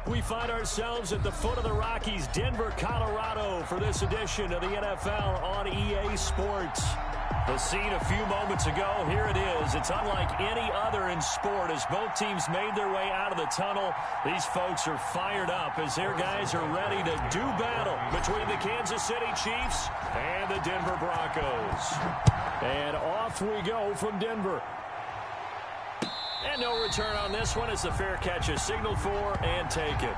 We find ourselves at the foot of the Rockies, Denver, Colorado, for this edition of the NFL on EA Sports. The scene a few moments ago, here it is. It's unlike any other in sport as both teams made their way out of the tunnel. These folks are fired up as their guys are ready to do battle between the Kansas City Chiefs and the Denver Broncos. And off we go from Denver. And no return on this one as the fair catch is signaled for and taken.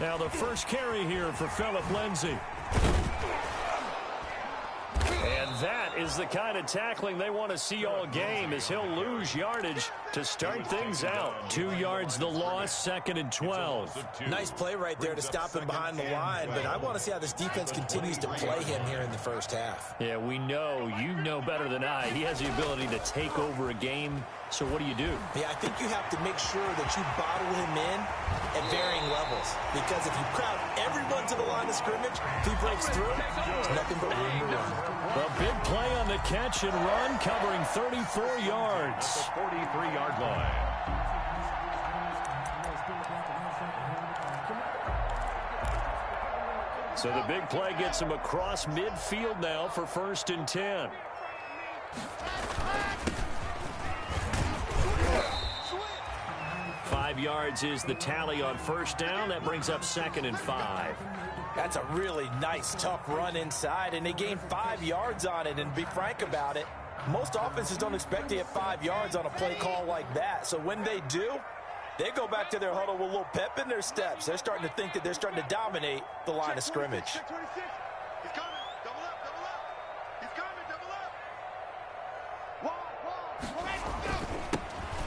Now the first carry here for Phillip Lindsay. And that is the kind of tackling they want to see all game as he'll lose yardage to start things out. 2 yards the loss, 2nd and 12. Nice play right there to stop him behind the line, but I want to see how this defense continues to play him here in the first half. Yeah, we know, you know better than I, he has the ability to take over a game. So what do you do? Yeah, I think you have to make sure that you bottle him in at varying levels. Because if you crowd everyone to the line of scrimmage, if he breaks through, there's nothing but room to run. A big play on the catch and run, covering 34 yards. At the 43-yard line. So the big play gets him across midfield now for 1st and 10. 5 yards is the tally on 1st down. That brings up 2nd and 5. That's a really nice, tough run inside, and they gained 5 yards on it. And to be frank about it, most offenses don't expect to get 5 yards on a play call like that. So when they do, they go back to their huddle with a little pep in their steps. They're starting to think that they're starting to dominate the line of scrimmage.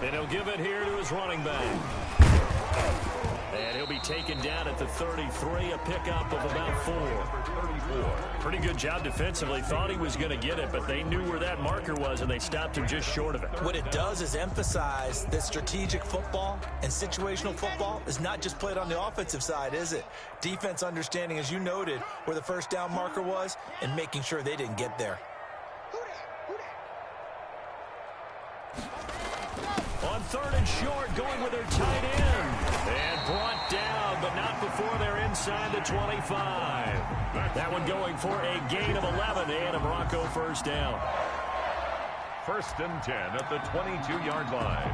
And he'll give it here to his running back. And he'll be taken down at the 33, a pickup of about 4. Pretty good job defensively. Thought he was going to get it, but they knew where that marker was, and they stopped him just short of it. What it does is emphasize that strategic football and situational football is not just played on the offensive side, is it? Defense understanding, as you noted, where the 1st down marker was and making sure they didn't get there. On 3rd and short, going with their tight end. And brought down, but not before they're inside the 25. That one going for a gain of 11 and a Bronco 1st down. 1st and 10 at the 22-yard line.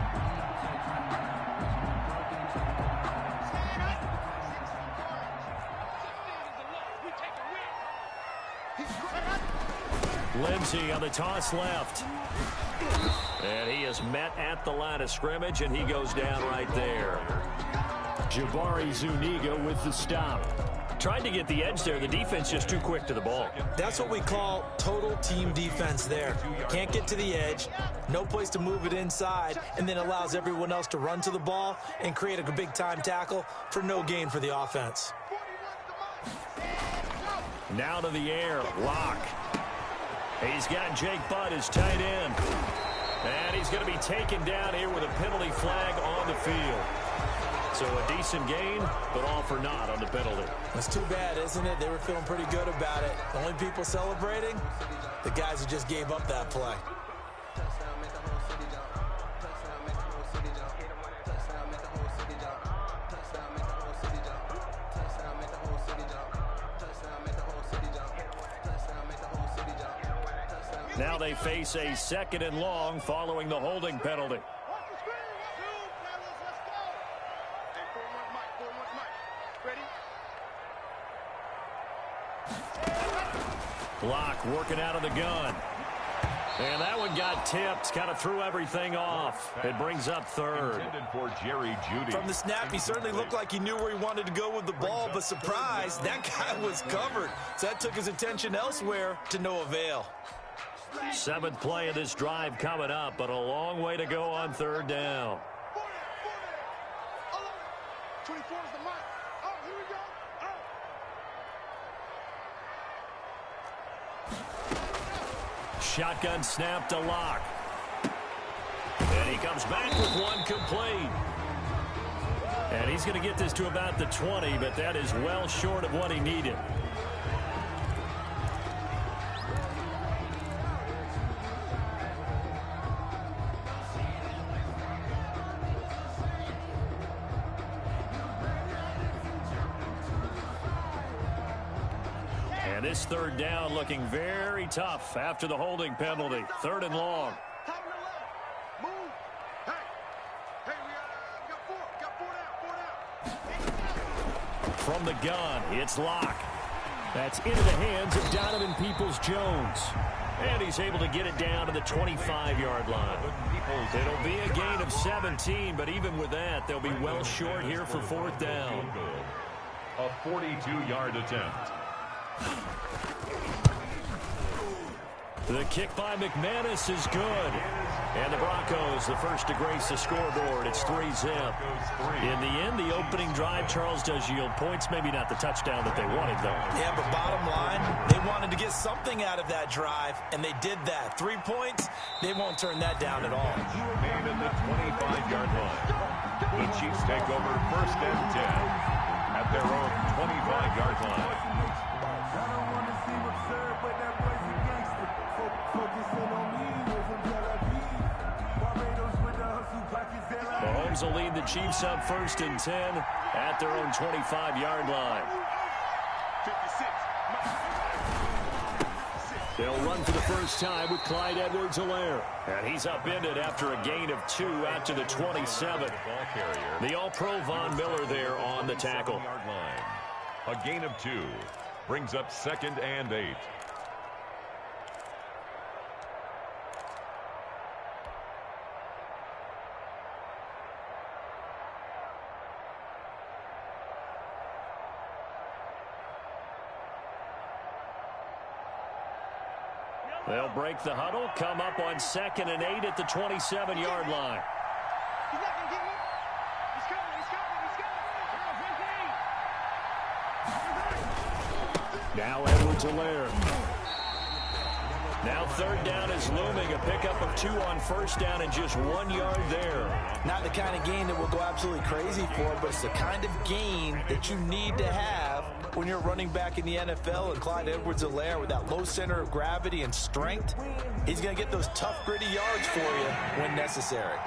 Lindsay on the toss left. And he is met at the line of scrimmage, and he goes down right there. Jabari Zuniga with the stop. Tried to get the edge there. The defense just too quick to the ball. That's what we call total team defense there. Can't get to the edge, no place to move it inside, and then allows everyone else to run to the ball and create a big-time tackle for no gain for the offense. Now to the air. Lock. He's got Jake Butt, his tight end. And he's going to be taken down here with a penalty flag on the field. So a decent gain, but all for naught on the penalty. That's too bad, isn't it? They were feeling pretty good about it. The only people celebrating, the guys who just gave up that play. Now they face a 2nd and long following the holding penalty. Block working out of the gun. And that one got tipped, kind of threw everything off. It brings up 3rd. For Jerry Jeudy. From the snap, he certainly looked like he knew where he wanted to go with the ball, but surprise, that guy was covered. So that took his attention elsewhere to no avail. 7th play of this drive coming up, but a long way to go on 3rd down. 24 is the mark. Oh, here we go. Oh. Shotgun snap to Locke. And he comes back with one complete. And he's going to get this to about the 20, but that is well short of what he needed. And this third down looking very tough after the holding penalty. 3rd and long. From the gun, it's Locke. That's into the hands of Donovan Peoples-Jones. And he's able to get it down to the 25-yard line. It'll be a gain of 17, but even with that, they'll be well short here for 4th down. A 42-yard attempt. The kick by McManus is good. And the Broncos, the first to grace the scoreboard. It's 3-zip. In the end, the opening drive, Charles, does yield points. Maybe not the touchdown that they wanted, though. Yeah, but bottom line, they wanted to get something out of that drive, and they did that. 3 points, they won't turn that down at all. Made at the 25-yard line. The Chiefs take over 1st and 10 at their own 25-yard line. Mahomes will lead the Chiefs up 1st and 10 at their own 25-yard line. They'll run for the first time with Clyde Edwards-Helaire. And he's upended after a gain of 2 out to the 27. The All-Pro Von Miller there on the tackle. A gain of 2 brings up 2nd and 8. They'll break the huddle, come up on 2nd and 8 at the 27-yard line. He's not going to get me. He's coming. Now Edwards-Helaire. Now 3rd down is looming. A pickup of 2 on 1st down and just 1 yard there. Not the kind of gain that will go absolutely crazy for, but it's the kind of gain that you need to have when you're running back in the NFL. And Clyde Edwards-Helaire, with that low center of gravity and strength, he's going to get those tough, gritty yards for you when necessary.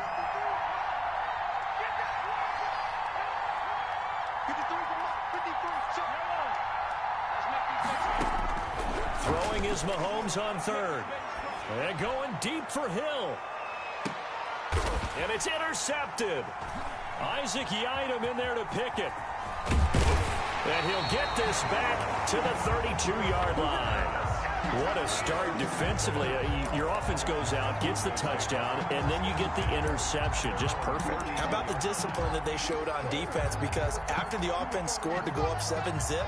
Throwing is Mahomes on 3rd. And going deep for Hill. And it's intercepted. Isaac Yiadom in there to pick it. And he'll get this back to the 32-yard line. What a start defensively. Your offense goes out, gets the touchdown, and then you get the interception. Just perfect. How about the discipline that they showed on defense? Because after the offense scored to go up 7-zip,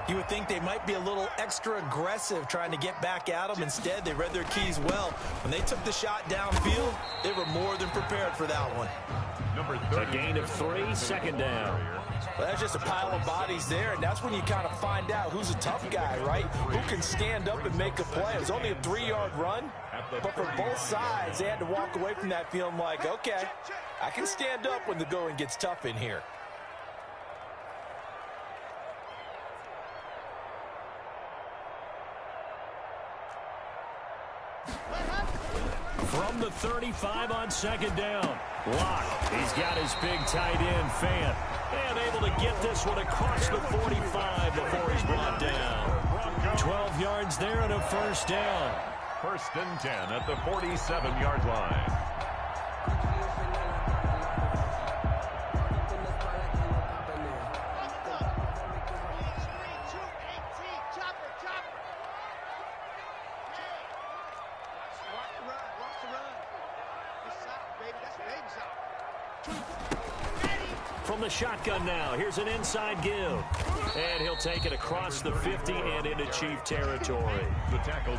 you would think they might be a little extra aggressive trying to get back at them. Instead, they read their keys well. When they took the shot downfield, they were more than prepared for that one. A gain of 3, 2nd down. Well, that's just a pile of bodies there, and that's when you kind of find out who's a tough guy, right? Who can stand up and make a play. It was only a 3-yard run, but for both sides, they had to walk away from that feeling like, okay, I can stand up when the going gets tough in here. From the 35 on 2nd down. Locke, he's got his big tight end, Fant. And able to get this one across the 45 before he's brought down. 12 yards there and a 1st down. 1st and 10 at the 47-yard line. From the shotgun now, here's an inside give. And he'll take it across the 50 and into Chief territory.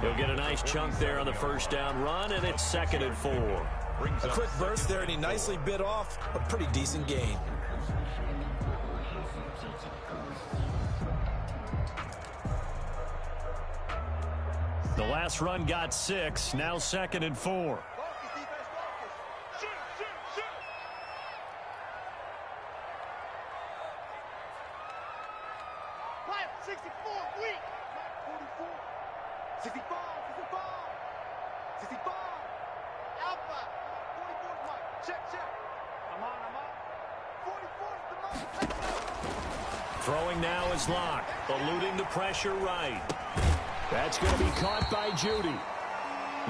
He'll get a nice chunk there on the 1st down run, and it's 2nd and 4. A quick burst there, and he nicely bit off a pretty decent gain. last run got 6. Now 2nd and 4. Throwing now is Locke, eluding the pressure right. That's going to be caught by Judy.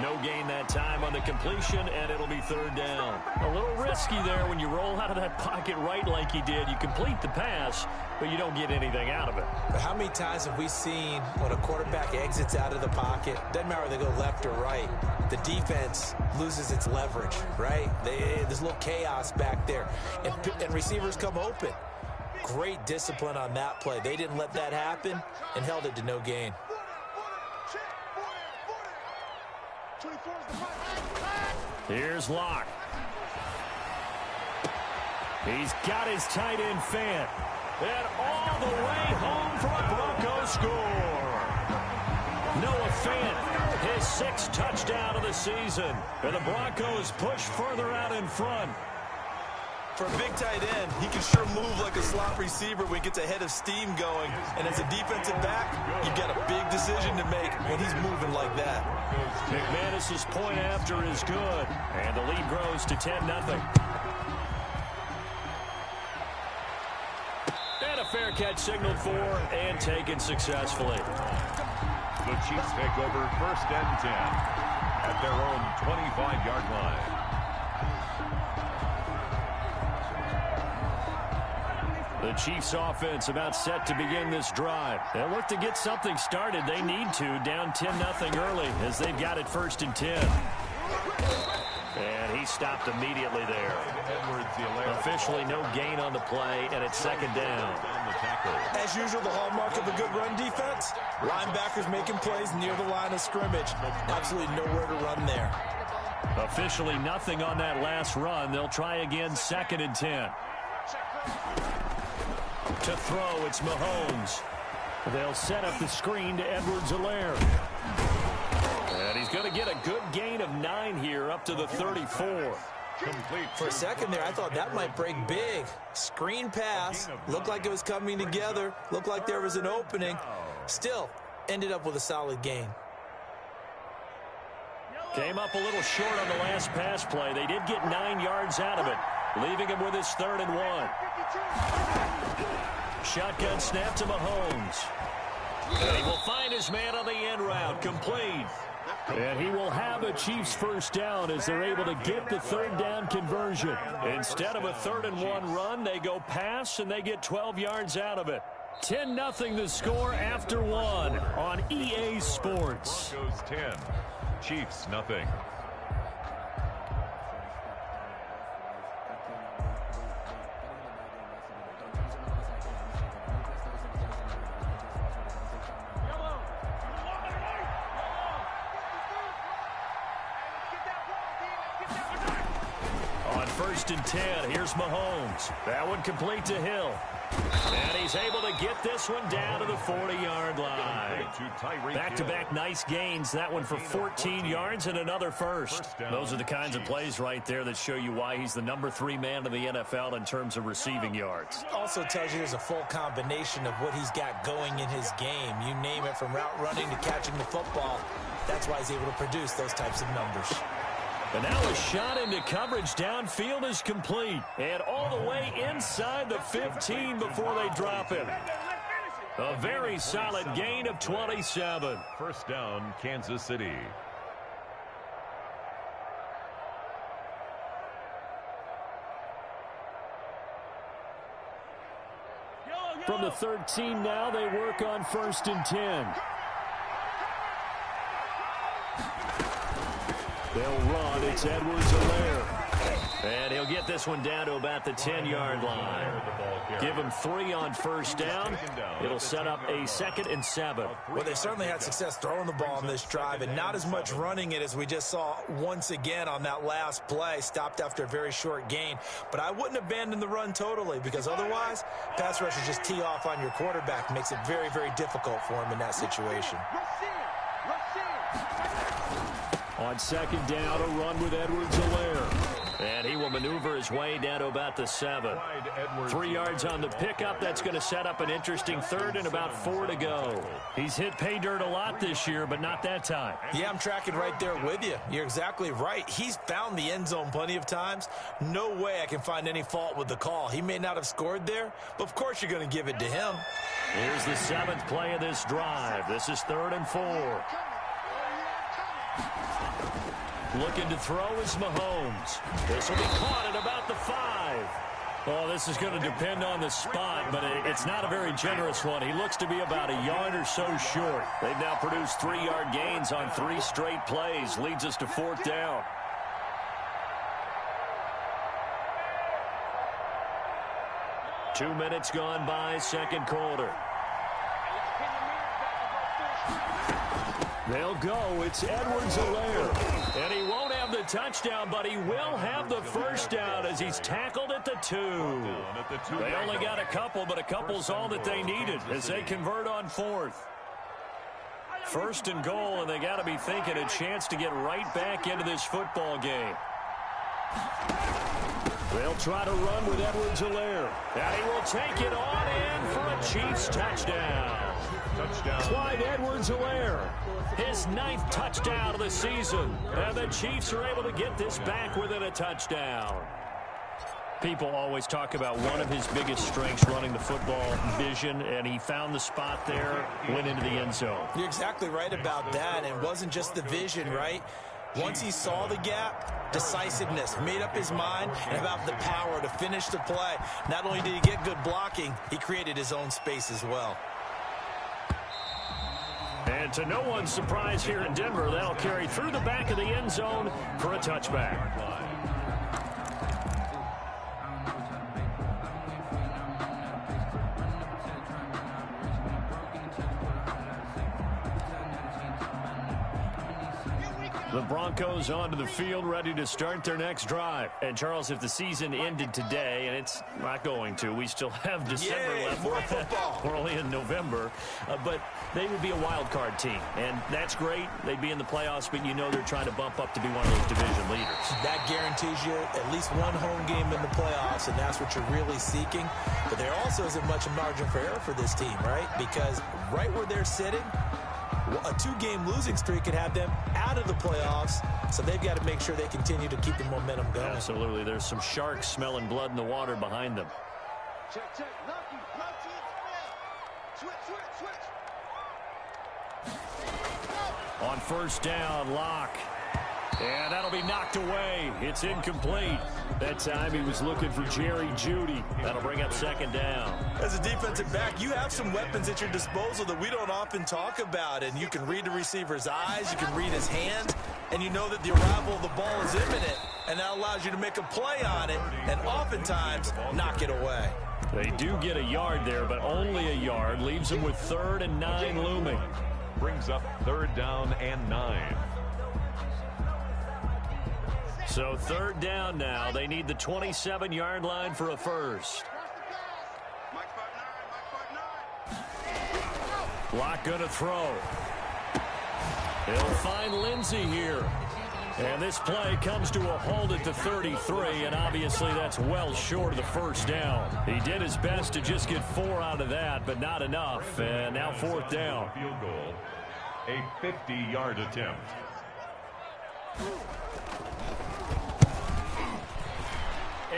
No gain that time on the completion, and it'll be 3rd down. A little risky there when you roll out of that pocket right like he did. You complete the pass, but you don't get anything out of it. But how many times have we seen when a quarterback exits out of the pocket, doesn't matter whether they go left or right, the defense loses its leverage, right? There's a little chaos back there, and receivers come open. Great discipline on that play. They didn't let that happen and held it to no gain. Here's Locke. He's got his tight end fan. And all the way home for a Broncos score. Noah Fant, his 6th touchdown of the season. And the Broncos push further out in front. For a big tight end, he can sure move like a slot receiver when he gets a head of steam going. And as a defensive back, you've got a big decision to make when he's moving like that. McManus's point after is good. And the lead grows to 10-0. And a fair catch signaled for and taken successfully. The Chiefs take over 1st and 10 at their own 25-yard line. The Chiefs offense about set to begin this drive. They'll look to get something started. They need to, down 10-0 early as they've got it 1st and 10. And he stopped immediately there. Officially no gain on the play, and it's 2nd down. As usual, the hallmark of a good run defense, linebackers making plays near the line of scrimmage. Absolutely nowhere to run there. Officially nothing on that last run. They'll try again 2nd and 10. To throw, it's Mahomes. They'll set up the screen to Edwards-Helaire. And he's going to get a good gain of 9 here up to the 34. Complete. For a second there, I thought that might break big. Screen pass. Looked like it was coming together. Looked like there was an opening. Still, ended up with a solid gain. Came up a little short on the last pass play. They did get 9 yards out of it, leaving him with his 3rd and 1. Shotgun snap to Mahomes. And he will find his man on the end route, complete. And he will have a Chiefs 1st down as they're able to get the 3rd down conversion. Instead of a 3rd and 1 run, they go pass and they get 12 yards out of it. 10-0 the score after 1 on EA Sports. Broncos 10, Chiefs nothing. On 1st and 10, here's Mahomes. That one complete to Hill. And he's able to get this one down to the 40-yard line. Back-to-back nice gains. That one for 14 yards and another first. Those are the kinds of plays right there that show you why he's the number 3 man in the NFL in terms of receiving yards. Also tells you there's a full combination of what he's got going in his game. You name it, from route running to catching the football. That's why he's able to produce those types of numbers. And now a shot into coverage downfield is complete. And all the way inside the 15 before they drop him. A very solid gain of 27. 1st down, Kansas City. From the 13 now, they work on 1st and 10. They'll run. It's Edwards-Helaire. And he'll get this one down to about the 10-yard line. Give him 3 on 1st down. It'll set up a 2nd and 7. Well, they certainly had success throwing the ball on this drive, and not as much running it as we just saw once again on that last play. Stopped after a very short gain. But I wouldn't abandon the run totally, because otherwise, pass rushers just tee off on your quarterback. Makes it very, very difficult for him in that situation. On second down, a run with Edwards-Helaire. And he will maneuver his way down to about the 7. 3 yards on the pickup. That's going to set up an interesting third and about 4 to go. He's hit pay dirt a lot this year, but not that time. Yeah, I'm tracking right there with you. You're exactly right. He's found the end zone plenty of times. No way I can find any fault with the call. He may not have scored there, but of course you're going to give it to him. Here's the 7th play of this drive. This is 3rd and 4. Looking to throw is Mahomes. This will be caught at about the 5. Oh, this is going to depend on the spot, but it's not a very generous one. He looks to be about a yard or so short. They've now produced 3-yard gains on 3 straight plays. Leads us to 4th down. Two minutes gone by, second quarter. They'll go. It's Edwards-Helaire. And he won't have the touchdown, but he will have the first down as he's tackled at the 2. They only got a couple, but a couple's all that they needed as they convert on 4th. 1st and goal, and they got to be thinking a chance to get right back into this football game. They'll try to run with Edwards-Helaire. And he will take it on in for a Chiefs touchdown. Clyde Edwards-Helaire, his 9th touchdown of the season. And the Chiefs are able to get this back within a touchdown. People always talk about one of his biggest strengths running the football, vision, and he found the spot there, went into the end zone. You're exactly right about that. And it wasn't just the vision, right? Once he saw the gap, decisiveness, made up his mind, and about the power to finish the play. Not only did he get good blocking, he created his own space as well. And to no one's surprise here in Denver, that'll carry through the back of the end zone for a touchback. The Broncos onto the field, ready to start their next drive. And, Charles, if the season ended today, and it's not going to, we still have December left. More football. We're only in November. But they would be a wild card team. And that's great. They'd be in the playoffs, but you know they're trying to bump up to be one of those division leaders. That guarantees you at least one home game in the playoffs, and that's what you're really seeking. But there also isn't much margin for error for this team, right? Because right where they're sitting, a 2-game losing streak could have them out of the playoffs, so they've got to make sure they continue to keep the momentum going. Absolutely. There's some sharks smelling blood in the water behind them. Check. Lucky. Switch. On first down, Locke. And that'll be knocked away. It's incomplete. That time he was looking for Jerry Jeudy. That'll bring up second down. As a defensive back, you have some weapons at your disposal that we don't often talk about. And you can read the receiver's eyes, you can read his hands, and you know that the arrival of the ball is imminent. And that allows you to make a play on it and oftentimes knock it away. They do get a yard there, but only a yard. Leaves them with 3rd and 9 looming. Brings up 3rd down and 9. So 3rd down now. They need the 27-yard line for a first. Locke gonna throw. He'll find Lindsey here. And this play comes to a halt at the 33, and obviously that's well short of the first down. He did his best to just get 4 out of that, but not enough. And now 4th down. Field goal, a 50-yard attempt.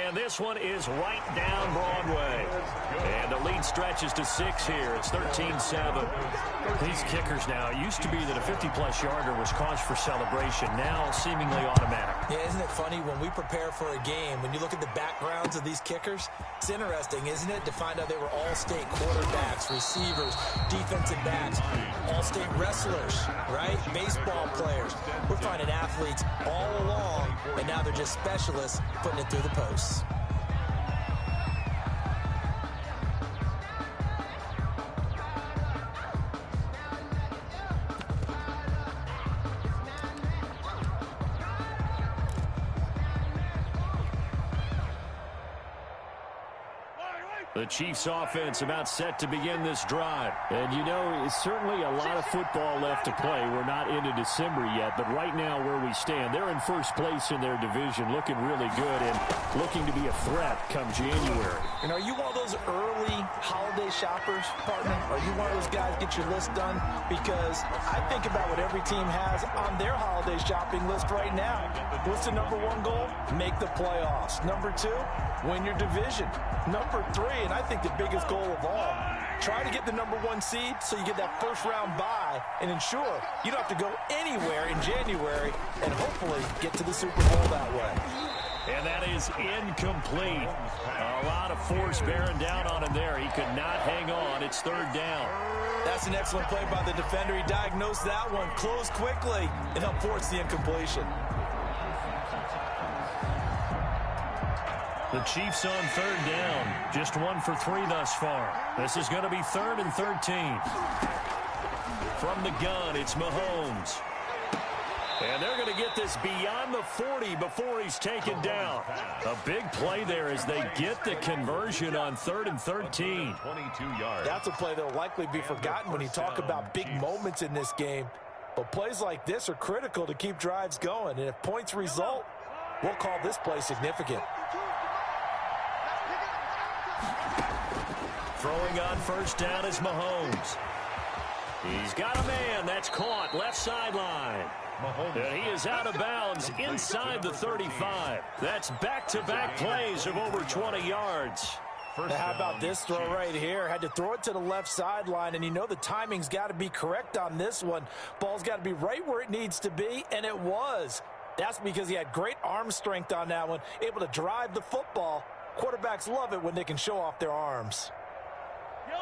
And this one is right down Broadway. And the lead stretches to 6 here. It's 13-7. These kickers now, it used to be that a 50-plus yarder was cause for celebration. Now seemingly automatic. Yeah, isn't it funny when we prepare for a game, when you look at the backgrounds of these kickers, it's interesting, isn't it, to find out they were all-state quarterbacks, receivers, defensive backs, all-state wrestlers, right? Baseball players. We're finding athletes all along, and now they're just specialists putting it through the posts. The Chiefs offense about set to begin this drive. And you know, it's certainly a lot of football left to play. We're not into December yet, but right now where we stand, they're in first place in their division, looking really good and looking to be a threat come January. And are you one of those early holiday shoppers, partner? Are you one of those guys get your list done? Because I think about what every team has on their holiday shopping list right now. What's the number one goal? Make the playoffs. Number two, win your division. Number three, and I think the biggest goal of all, try to get the number one seed so you get that first round bye and ensure you don't have to go anywhere in January and hopefully get to the Super Bowl that way. And that is incomplete. A lot of force bearing down on him there. He could not hang on. It's third down. That's an excellent play by the defender. He diagnosed that one, closed quickly, and helped force the incompletion. The Chiefs on third down. Just 1 for 3 thus far. This is going to be 3rd and 13. From the gun, it's Mahomes. And they're going to get this beyond the 40 before he's taken down. A big play there as they get the conversion on 3rd and 13. 22 yards. That's a play that will likely be forgotten when you talk about big moments in this game. But plays like this are critical to keep drives going. And if points result, we'll call this play significant. Throwing on first down is Mahomes. He's got a man that's caught left sideline. And he is out of bounds inside the 35. That's back-to-back plays of over 20 yards. Now, how about this throw right here? Had to throw it to the left sideline, and you know the timing's got to be correct on this one. Ball's got to be right where it needs to be, and it was. That's because he had great arm strength on that one, able to drive the football. Quarterbacks love it when they can show off their arms.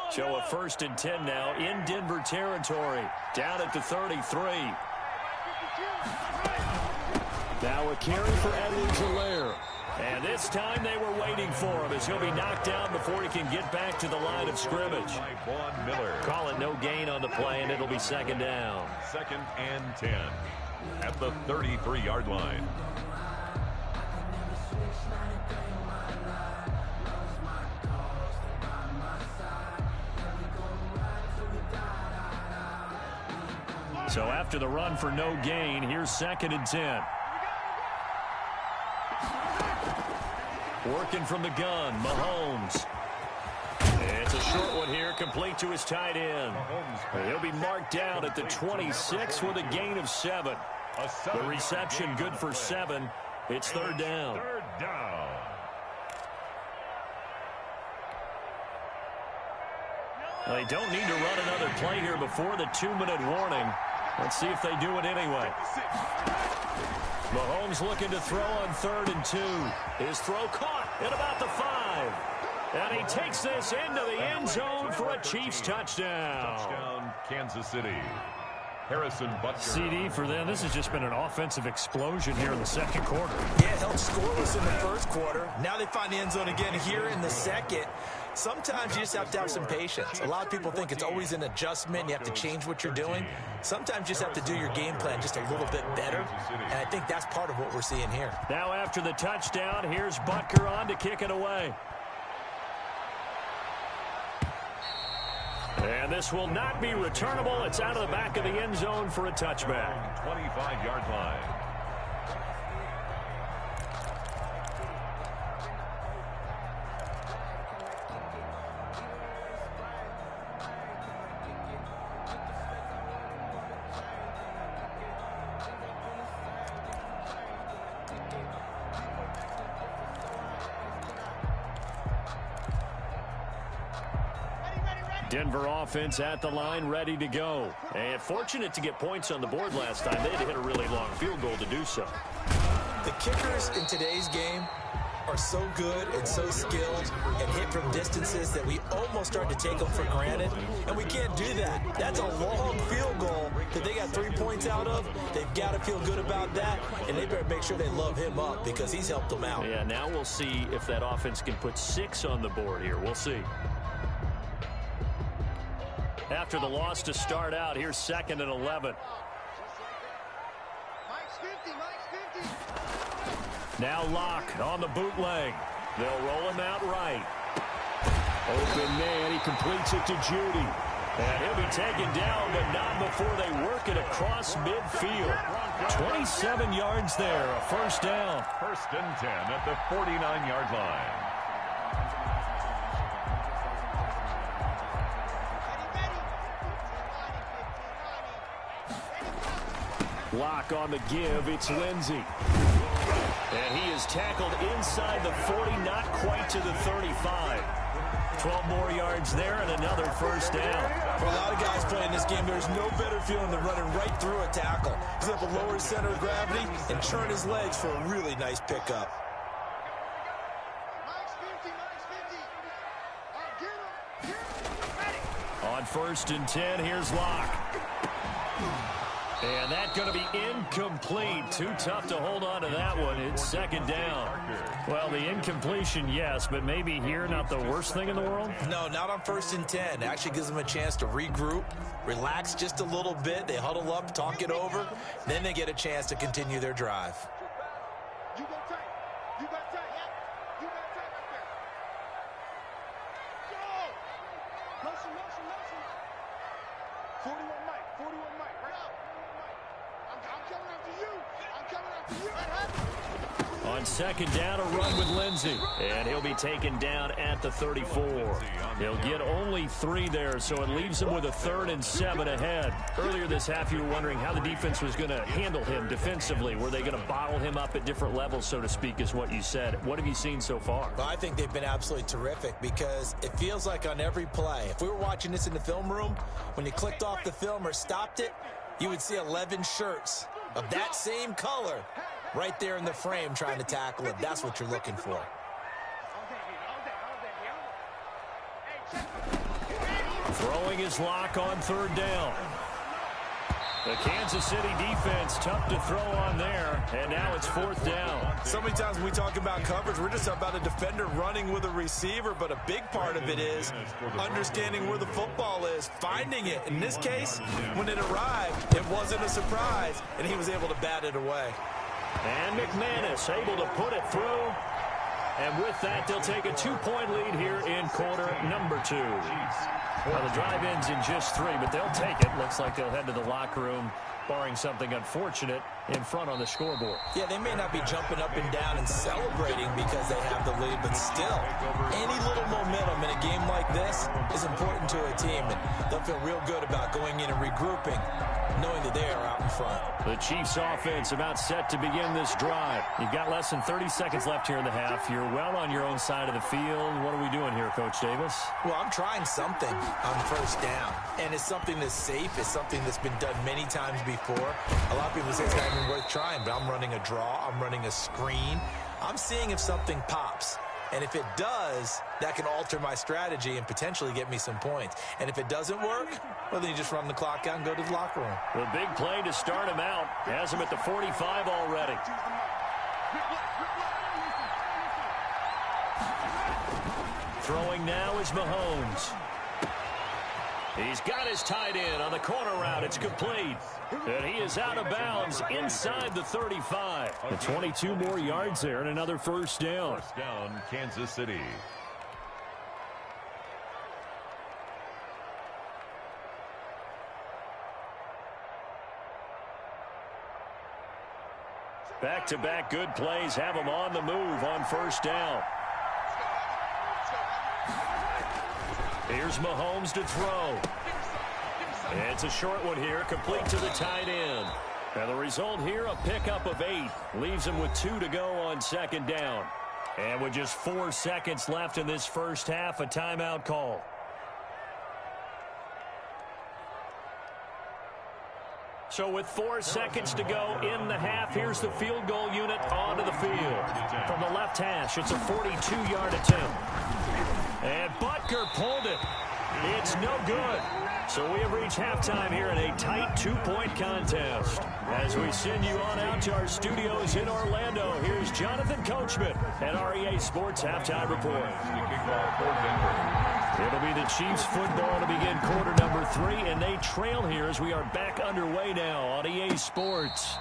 So a 1st and 10 now in Denver territory. Down at the 33. Now a carry for Edwards-Helaire. And this time they were waiting for him as he'll be knocked down before he can get back to the line of scrimmage. Call it no gain on the play, and it'll be 2nd down. 2nd and 10 at the 33-yard line. So after the run for no gain, here's 2nd and 10. Working from the gun, Mahomes. It's a short one here, complete to his tight end. He'll be marked down at the 26 with a gain of 7. The reception good for 7. It's 3rd down. They don't need to run another play here before the 2-minute warning. Let's see if they do it anyway. Mahomes looking to throw on 3rd and 2. His throw caught at about the 5. And he takes this into the end zone for a Chiefs touchdown. Touchdown, Kansas City. Harrison Butker. CD for them. This has just been an offensive explosion here in the 2nd quarter. Yeah, held scoreless in the 1st quarter. Now they find the end zone again here in the 2nd. Sometimes you just have to have some patience. A lot of people think it's always an adjustment. You have to change what you're doing. Sometimes you just have to do your game plan just a little bit better. And I think that's part of what we're seeing here. Now after the touchdown, here's Butker on to kick it away. And this will not be returnable. It's out of the back of the end zone for a touchback. 25-yard line. Denver offense at the line, ready to go. And fortunate to get points on the board last time. They had to hit a really long field goal to do so. The kickers in today's game are so good and so skilled and hit from distances that we almost start to take them for granted, and we can't do that. That's a long field goal that they got 3 points out of. They've got to feel good about that, and they better make sure they love him up because he's helped them out. Yeah, now we'll see if that offense can put 6 on the board here. We'll see. After the loss to start out, here's 2nd and 11. Now Locke on the bootleg. They'll roll him out right. Open man, he completes it to Judy. And he'll be taken down, but not before they work it across midfield. 27 yards there, a first down. First and 10 at the 49-yard line. Lock on the give, it's Lindsey. And he is tackled inside the 40, not quite to the 35. 12 more yards there and another first down. For a lot of guys playing this game, there's no better feeling than running right through a tackle. He's able to lower his center of gravity and churn his legs for a really nice pickup. On first and 10, here's Locke. And that's going to be incomplete. Too tough to hold on to that one. It's second down. Well, the incompletion, yes, but maybe here not the worst thing in the world? No, not on first and 10. It actually gives them a chance to regroup, relax just a little bit. They huddle up, talk it over. Then they get a chance to continue their drive. You got tight. You got tight. Yeah. You got tight right there. Go. Motion. 41 Mike. 41 Mike. Right out. I'm coming after you. I'm coming after you. On second down, a run with Lindsey. And he'll be taken down at the 34. He'll get only 3 there, so it leaves him with a 3rd and 7 ahead. Earlier this half, you were wondering how the defense was going to handle him defensively. Were they going to bottle him up at different levels, so to speak, is what you said. What have you seen so far? Well, I think they've been absolutely terrific because it feels like on every play, if we were watching this in the film room, when you clicked off the film or stopped it, you would see 11 shirts of that same color right there in the frame trying to tackle it. That's what you're looking for. Throwing his Lock on third down. The Kansas City defense tough to throw on there, and now it's fourth down. So many times when we talk about coverage, we're just about a defender running with a receiver, but a big part of it is understanding where the football is, finding it. In this case, when it arrived, it wasn't a surprise, and he was able to bat it away. And McManus able to put it through. And with that, they'll take a 2-point lead here in quarter number 2. Well, the drive ends in just 3, but they'll take it. Looks like they'll head to the locker room, barring something unfortunate, in front on the scoreboard. Yeah, they may not be jumping up and down and celebrating because they have the lead, but still, any little momentum in a game like this is important to a team, and they'll feel real good about going in and regrouping, knowing that they are out in front. The Chiefs offense about set to begin this drive. You've got less than 30 seconds left here in the half. You're well on your own side of the field. What are we doing here, Coach Davis? Well, I'm trying something on first down, and it's something that's safe. It's something that's been done many times before. A lot of people say it's not even worth trying, but I'm running a draw. I'm running a screen. I'm seeing if something pops. And if it does, that can alter my strategy and potentially get me some points. And if it doesn't work, well, then you just run the clock out and go to the locker room. The big play to start him out has him at the 45 already. Throwing now is Mahomes. He's got his tight end on the corner route. It's complete. And he is out of bounds inside the 35. And 22 more yards there and another first down. First down, Kansas City. Back-to-back good plays have him on the move on first down. Here's Mahomes to throw. It's a short one here, complete to the tight end. And the result here, a pickup of 8. Leaves him with 2 to go on second down. And with just 4 seconds left in this first half, a timeout call. So with 4 seconds to go in the half, here's the field goal unit onto the field. From the left hash, it's a 42-yard attempt. And Butker pulled it. It's no good. So we have reached halftime here in a tight 2-point contest. As we send you on out to our studios in Orlando, here's Jonathan Coachman at REA Sports Halftime Report. It'll be the Chiefs football to begin quarter number 3, and they trail here as we are back underway now on EA Sports.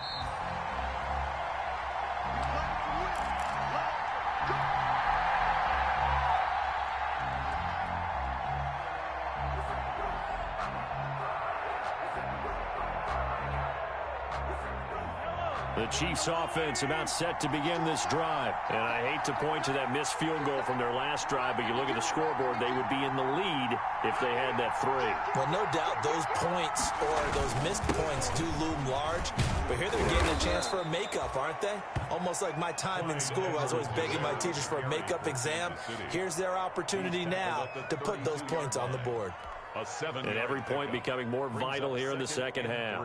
The Chiefs offense about set to begin this drive. And I hate to point to that missed field goal from their last drive, but you look at the scoreboard, they would be in the lead if they had that 3. Well, no doubt those points or those missed points do loom large. But here they're getting a chance for a makeup, aren't they? Almost like my time in school. I was always begging my teachers for a makeup exam. Here's their opportunity now to put those points on the board. And every point becoming more vital here in the second half.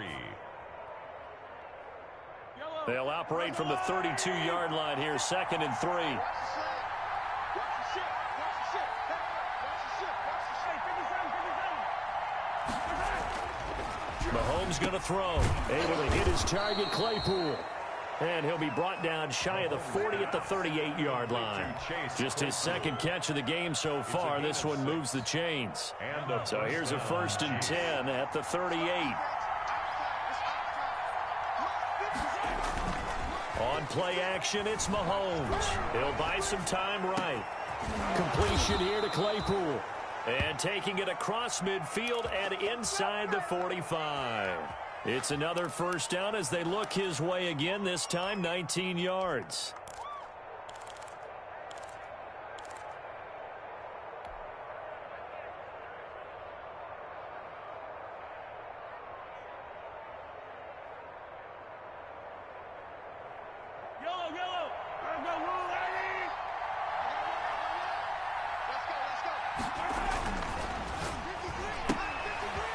They'll operate from the 32-yard line here, 2nd and 3. Mahomes going to throw. Able to hit his target, Claypool. And he'll be brought down shy of the 40 at the 38-yard line. Just his 2nd catch of the game so far. This one moves the chains. So here's a 1st and 10 at the 38. On play action, it's Mahomes. He'll buy some time right. Completion here to Claypool. And taking it across midfield and inside the 45. It's another 1st down as they look his way again, this time 19 yards.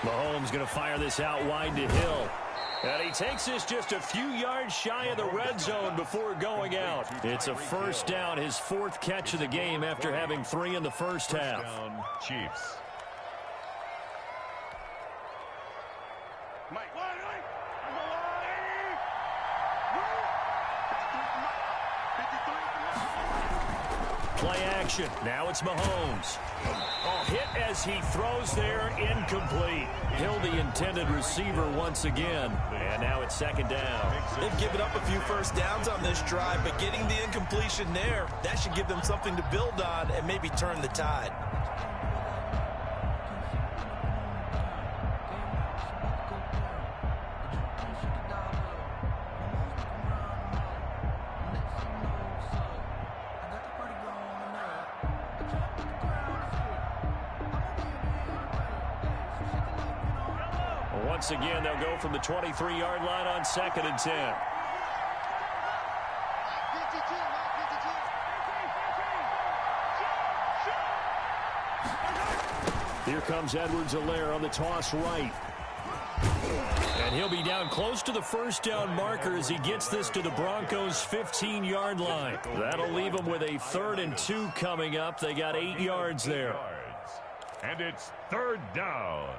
Mahomes going to fire this out wide to Hill. And he takes this just a few yards shy of the red zone before going out. It's a 1st down, his 4th catch of the game after having 3 in the first half. Chiefs. Play action. Now it's Mahomes. Hit as he throws there, incomplete. Hill, the intended receiver once again. And now it's 2nd down. They've given up a few 1st downs on this drive, but getting the incompletion there, that should give them something to build on and maybe turn the tide. Once again, they'll go from the 23-yard line on 2nd and 10. Here comes Edwards-Helaire on the toss right. And he'll be down close to the 1st down marker as he gets this to the Broncos' 15-yard line. That'll leave them with a 3rd and 2 coming up. They got 8 yards there. And it's 3rd down.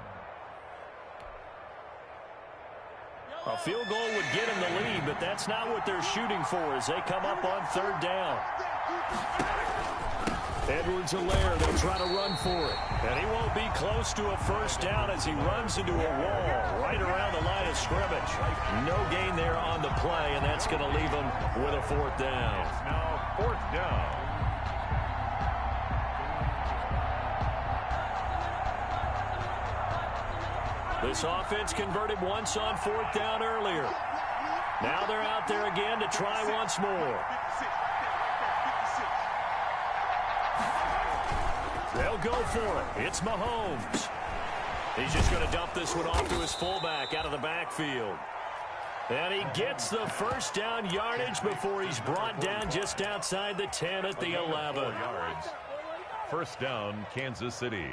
A field goal would get him the lead, but that's not what they're shooting for as they come up on 3rd down. Edwards-Helaire, they'll try to run for it. And he won't be close to a 1st down as he runs into a wall right around the line of scrimmage. No gain there on the play, and that's going to leave him with a 4th down. Now 4th down. This offense converted once on 4th down earlier. Now they're out there again to try once more. They'll go for it. It's Mahomes. He's just going to dump this one off to his fullback out of the backfield. And he gets the 1st down yardage before he's brought down just outside the 10 at the 11. 4 yards. 1st down, Kansas City.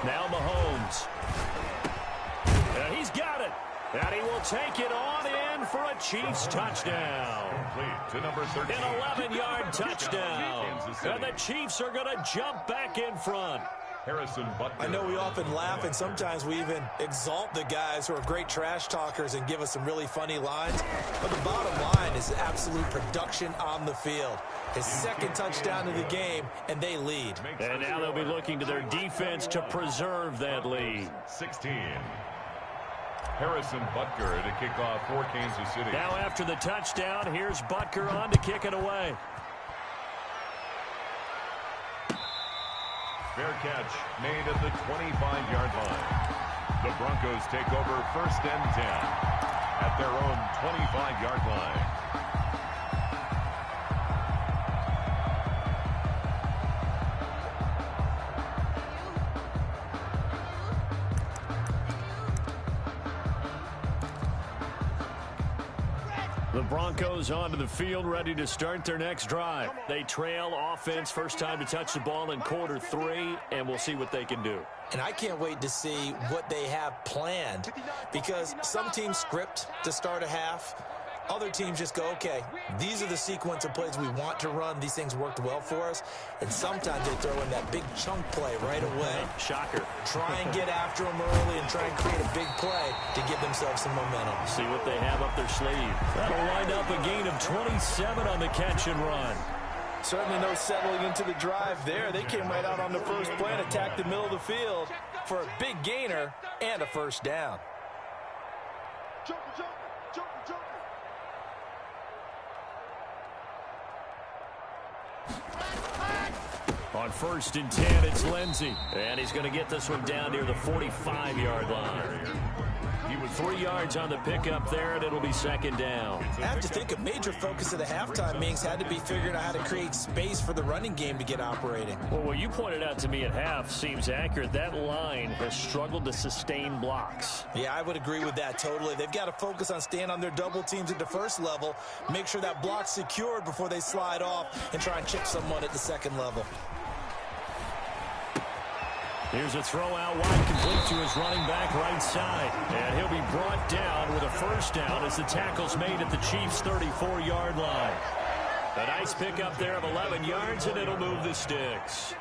Now Mahomes. And he's got it. And he will take it on in for a Chiefs touchdown. Complete to number 13. An 11-yard touchdown. And the Chiefs are going to jump back in front. Harrison Butker. I know we often laugh, and sometimes we even exalt the guys who are great trash talkers and give us some really funny lines. But the bottom line is absolute production on the field. His 2nd touchdown of the game, and they lead. And now they'll be looking to their defense to preserve that lead. 16. Harrison Butker to kick off for Kansas City. Now after the touchdown, here's Butker on to kick it away. Fair catch made at the 25-yard line. The Broncos take over 1st and 10 at their own 25-yard line. The Broncos onto the field, ready to start their next drive. They trail offense, first time to touch the ball in quarter 3, and we'll see what they can do. And I can't wait to see what they have planned, because some teams script to start a half. Other teams just go, okay, these are the sequence of plays we want to run. These things worked well for us. And sometimes they throw in that big chunk play right away. Shocker. Try and get after them early and try and create a big play to give themselves some momentum. See what they have up their sleeve. That'll wind up a gain of 27 on the catch and run. Certainly no settling into the drive there. They came right out on the first play and attacked the middle of the field for a big gainer and a first down. On 1st and 10, it's Lindsey. And he's going to get this one down near the 45-yard line. He was 3 yards on the pickup there, and it'll be 2nd down. I have to think a major focus of the halftime meetings had to be figuring out how to create space for the running game to get operating. Well, what you pointed out to me at half seems accurate. That line has struggled to sustain blocks. Yeah, I would agree with that totally. They've got to focus on staying on their double teams at the first level, make sure that block's secured before they slide off, and try and chip someone at the second level. Here's a throw out wide, complete to his running back right side. And he'll be brought down with a first down as the tackle's made at the Chiefs' 34-yard line. A nice pickup there of 11 yards, and it'll move the sticks.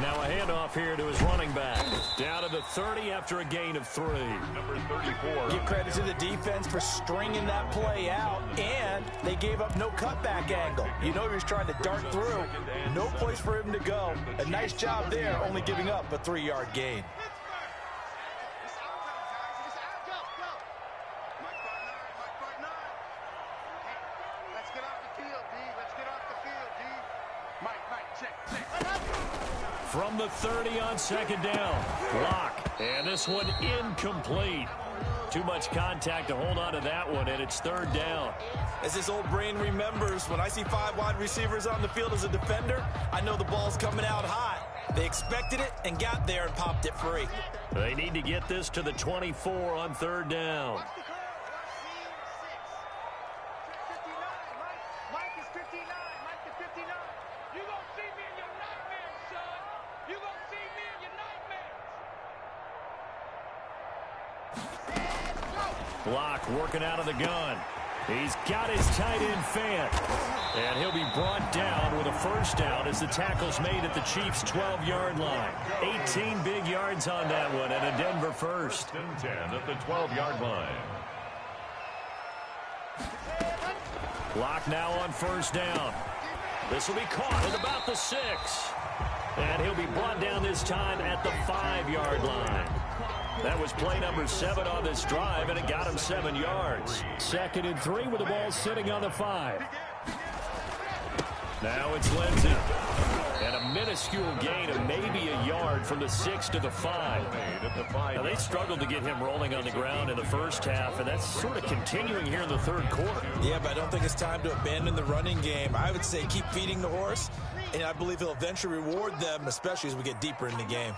Now a handoff here to his running back. Down to the 30 after a gain of 3. Number 34. Give credit to the defense for stringing that play out, and they gave up no cutback angle. You know he was trying to dart through. No place for him to go. A nice job there, only giving up a 3-yard gain. From the 30 on 2nd down. Block. And this one incomplete. Too much contact to hold on to that one, and it's 3rd down. As his old brain remembers, when I see 5 wide receivers on the field as a defender, I know the ball's coming out hot. They expected it and got there and popped it free. They need to get this to the 24 on 3rd down. Block working out of the gun. He's got his tight end fan. And he'll be brought down with a first down as the tackle's made at the Chiefs' 12-yard line. 18 big yards on that one, and a Denver first. 1st and 10 at the 12-yard line. Block now on 1st down. This will be caught at about the 6. And he'll be brought down this time at the 5-yard line. That was play number 7 on this drive, and it got him 7 yards. 2nd and 3 with the ball sitting on the 5. Now it's Lindsey. And a minuscule gain of maybe a yard from the 6 to the 5. Now, they struggled to get him rolling on the ground in the first half, and that's sort of continuing here in the 3rd quarter. Yeah, but I don't think it's time to abandon the running game. I would say keep feeding the horse, and I believe he'll eventually reward them, especially as we get deeper in the game.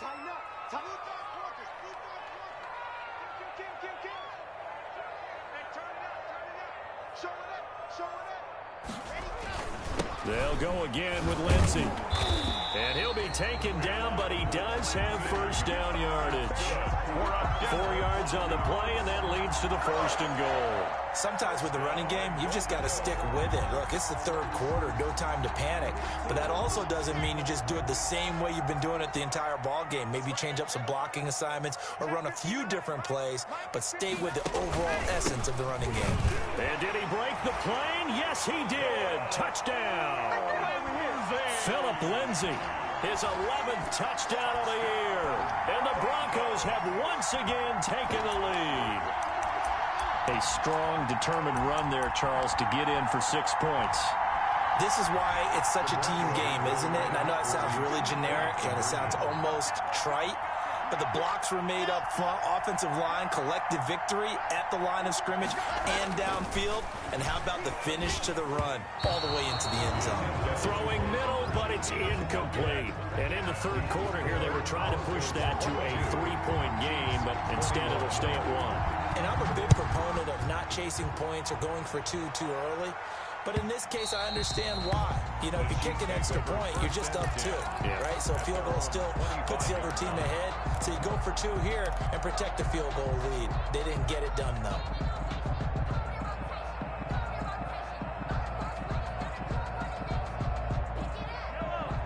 They'll go again with Lindsey. And he'll be taken down, but he does have first down yardage. 4 yards on the play, and that leads to the 1st and goal. Sometimes with the running game, you've just got to stick with it. Look, it's the 3rd quarter, no time to panic. But that also doesn't mean you just do it the same way you've been doing it the entire ball game. Maybe change up some blocking assignments or run a few different plays, but stay with the overall essence of the running game. And did he break the plane? Yes, he did. Touchdown. Philip Lindsey. his 11th touchdown of the year. And the Broncos have once again taken the lead. A strong, determined run there, Charles, to get in for 6 points. This is why it's such a team game, isn't it? And I know it sounds really generic and it sounds almost trite, but the blocks were made up front, offensive line, collective victory at the line of scrimmage and downfield. And how about the finish to the run all the way into the end zone? Throwing middle, but it's incomplete. And in the third quarter here, they were trying to push that to a 3-point game, but instead it'll stay at 1. And I'm a big proponent of not chasing points or going for two too early. But in this case, I understand why. You know, if you kick an extra point, you're just up 2, right? So a field goal still puts the other team ahead. So you go for 2 here and protect the field goal lead. They didn't get it done, though.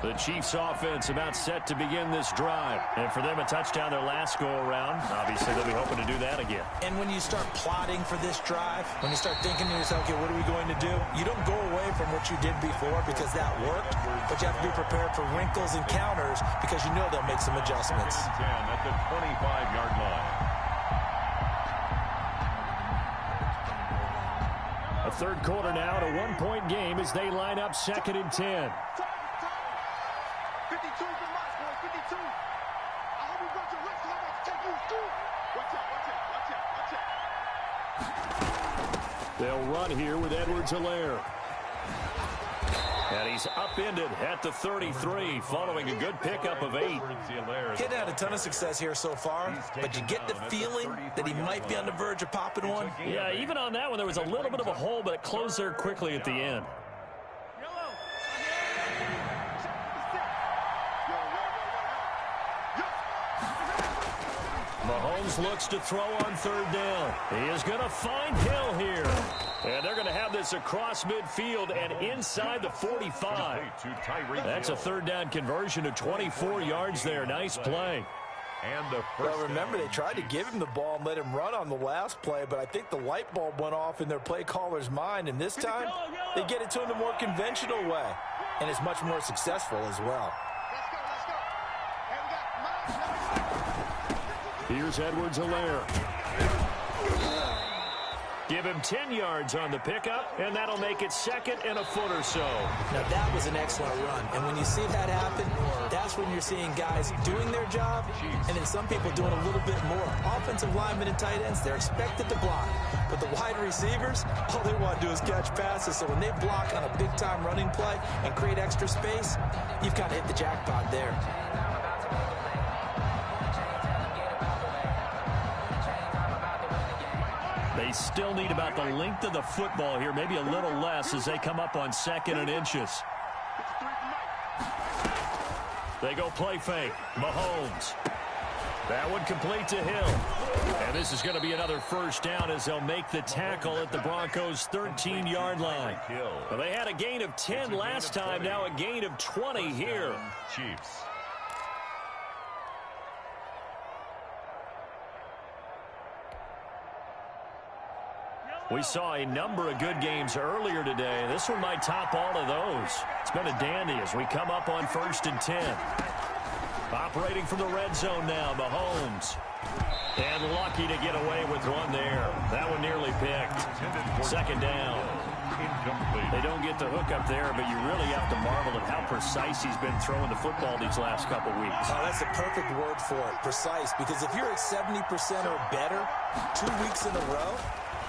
The Chiefs offense about set to begin this drive. And for them, a touchdown their last go-around. Obviously, they'll be hoping to do that again. And when you start plotting for this drive, when you start thinking to yourself, okay, what are we going to do? You don't go away from what you did before because that worked, but you have to be prepared for wrinkles and counters because you know they'll make some adjustments. 10 at the 25-yard line. A third quarter now, a 1-point game as they line up 2nd and 10. 52 for Moss, boys, 52. I hope we got your left side to take you through. Watch out, watch out, watch out, watch out. They'll run here with Edwards-Helaire. And he's upended at the 33, following a good pickup of 8. He'd had a ton of success here so far, but you get the feeling that he might be on the verge of popping one. Yeah, even on that one, there was a little bit of a hole, but it closed there quickly at the end. Mahomes looks to throw on 3rd down. He is going to find Hill here. And they're going to have this across midfield and inside the 45. That's a 3rd down conversion of 24 yards there. Nice play. And the first well, remember, they tried to give him the ball and let him run on the last play, but I think the light bulb went off in their play caller's mind, and this time they get it to him the more conventional way, and it's much more successful as well. Here's Edwards-Helaire. Give him 10 yards on the pickup, and that'll make it 2nd and a foot or so. Now, that was an excellent run, and when you see that happen, that's when you're seeing guys doing their job, and then some people doing a little bit more. Offensive linemen and tight ends, they're expected to block, but the wide receivers, all they want to do is catch passes, so when they block on a big-time running play and create extra space, you've kind of hit the jackpot there. They still need about the length of the football here, maybe a little less as they come up on 2nd and inches. They go play fake. Mahomes. That one complete to Hill. And this is going to be another 1st down as they'll make the tackle at the Broncos' 13-yard line. Well, they had a gain of 10 last time, now a gain of 20 here. Chiefs. We saw a number of good games earlier today. This one might top all of those. It's been a dandy as we come up on 1st and 10. Operating from the red zone now, Mahomes. And lucky to get away with one there. That one nearly picked. 2nd down. They don't get the hook up there, but you really have to marvel at how precise he's been throwing the football these last couple weeks. Oh, that's the perfect word for it, precise. Because if you're at 70% or better 2 weeks in a row,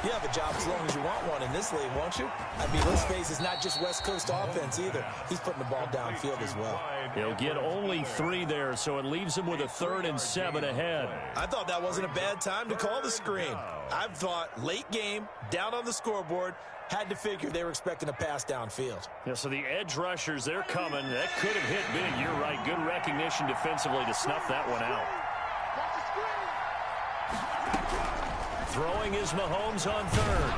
you have a job as long as you want one in this league, won't you? I mean, let's face it, it's not just West Coast offense either. He's putting the ball downfield as well. He'll get only 3 there, so it leaves him with a 3rd and 7 ahead. I thought that wasn't a bad time to call the screen. I thought late game, down on the scoreboard, had to figure they were expecting a pass downfield. Yeah, so the edge rushers, they're coming. That could have hit big. You're right. Good recognition defensively to snuff that one out. Throwing is Mahomes on 3rd.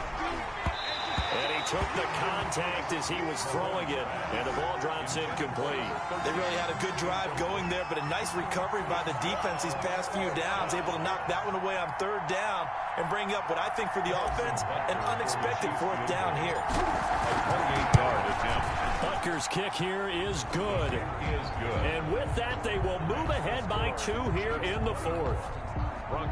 And he took the contact as he was throwing it, and the ball drops incomplete. They really had a good drive going there, but a nice recovery by the defense these past few downs, able to knock that one away on 3rd down and bring up what I think for the offense, an unexpected 4th down here. A 28-yard attempt. Butker's kick here is good. And with that, they will move ahead by 2 here in the fourth.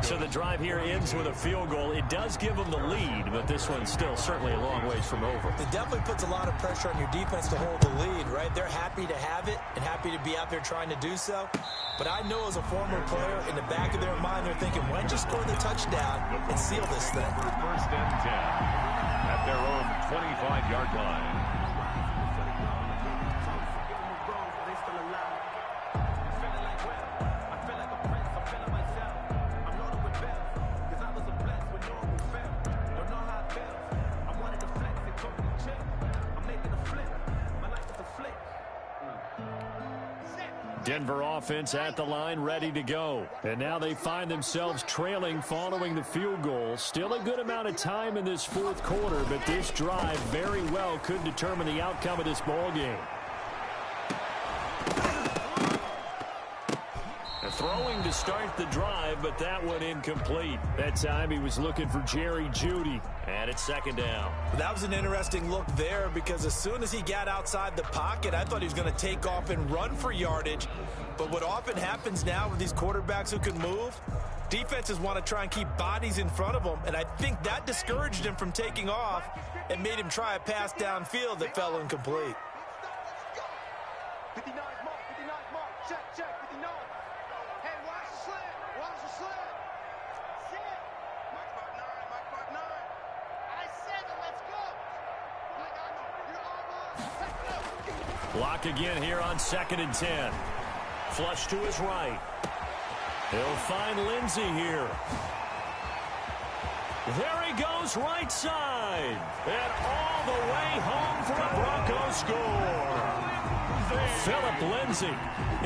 So the drive here ends with a field goal. It does give them the lead, but this one's still certainly a long ways from over. It definitely puts a lot of pressure on your defense to hold the lead, right? They're happy to have it and happy to be out there trying to do so. But I know as a former player, in the back of their mind, they're thinking, why don't you score the touchdown and seal this thing? First and 10 at their own 25-yard line. Denver offense at the line, ready to go. And now they find themselves trailing following the field goal. Still a good amount of time in this fourth quarter, but this drive very well could determine the outcome of this ball game. Throwing to start the drive, but that one incomplete. That time he was looking for Jerry Jeudy. And it's second down. That was an interesting look there because as soon as he got outside the pocket, I thought he was going to take off and run for yardage. But what often happens now with these quarterbacks who can move, defenses want to try and keep bodies in front of them. And I think that discouraged him from taking off and made him try a pass downfield that fell incomplete. 59 mark, 59 mark. Check, check, 59. Hey, watch the slant. Watch the slant. Sit. Mark part 9, mark part 9. I said it, let's go. You're on. Block again here on 2nd and 10. Flush to his right. He'll find Lindsey here. There he goes, right side. And all the way home for a Broncos score. Philip Lindsey,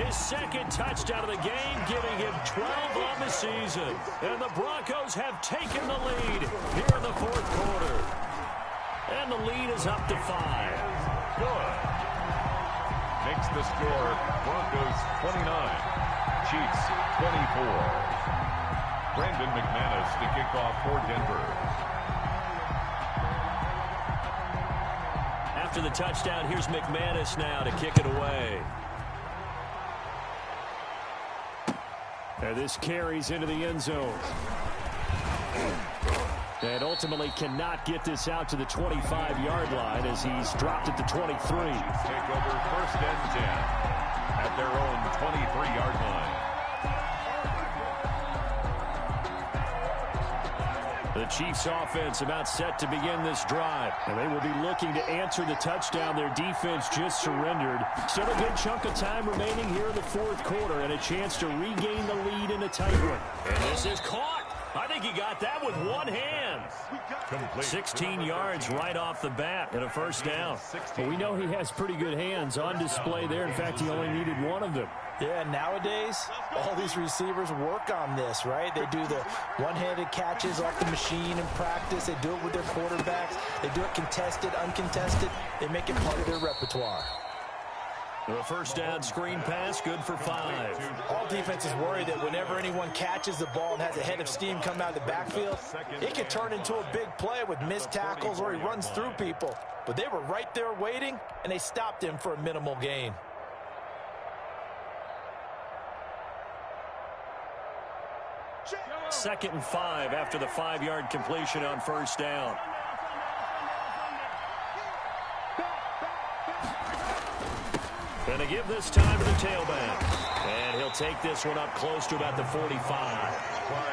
his second touchdown of the game, giving him 12 on the season. And the Broncos have taken the lead here in the fourth quarter. And the lead is up to 5. Good. Makes the score Broncos 29, Chiefs 24. Brandon McManus to kick off for Denver. After the touchdown, here's McManus now to kick it away. And this carries into the end zone. And ultimately cannot get this out to the 25-yard line as he's dropped at the 23. Take over first and 10 at their own 23-yard line. The Chiefs offense about set to begin this drive. And they will be looking to answer the touchdown their defense just surrendered. Still a good chunk of time remaining here in the fourth quarter and a chance to regain the lead in a tight one. And this is caught. I think he got that with one hand. Complete. 16 yards right off the bat and a first down. But we know he has pretty good hands on display there. In fact, he only needed one of them. Yeah, nowadays, all these receivers work on this, right? They do the one-handed catches off the machine in practice. They do it with their quarterbacks. They do it contested, uncontested. They make it part of their repertoire. The first down screen pass, good for 5. All defenses worry that whenever anyone catches the ball and has a head of steam come out of the backfield, it can turn into a big play with missed tackles or he runs through people. But they were right there waiting, and they stopped him for a minimal gain. Second and 5 after the 5-yard completion on first down. Going to give this time to the tailback. And he'll take this one up close to about the 45.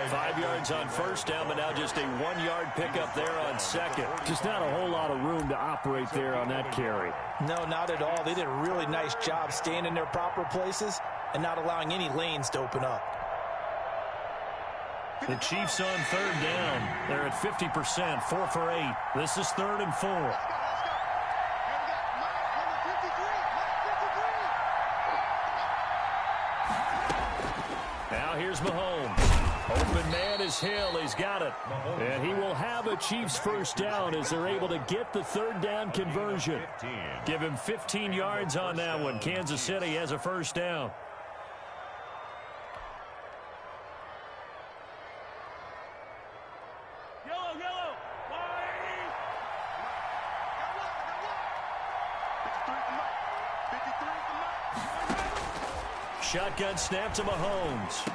5 yards on first down, but now just a 1-yard pickup there on second. Just not a whole lot of room to operate there on that carry. No, not at all. They did a really nice job staying in their proper places and not allowing any lanes to open up. The Chiefs on third down. They're at 50%, 4 for 8. This is 3rd and 4. Now here's Mahomes. Open man is Hill. He's got it. And he will have a Chiefs first down as they're able to get the 3rd down conversion. Give him 15 yards on that one. Kansas City has a first down. shotgun snap to Mahomes.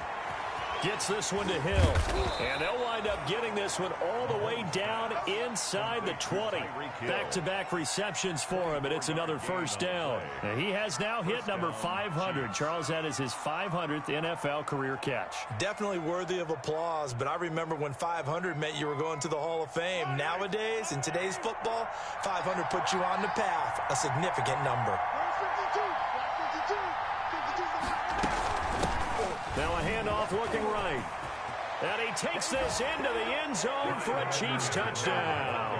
Gets this one to Hill. And they'll wind up getting this one all the way down inside the 20. Back-to-back receptions for him, and it's another first down. And he has now hit number 500. Charles, that is his 500th NFL career catch. Definitely worthy of applause, but I remember when 500 meant you were going to the Hall of Fame. Nowadays, in today's football, 500 puts you on the path, a significant number. Now a handoff looking right. And he takes this into the end zone for a Chiefs touchdown.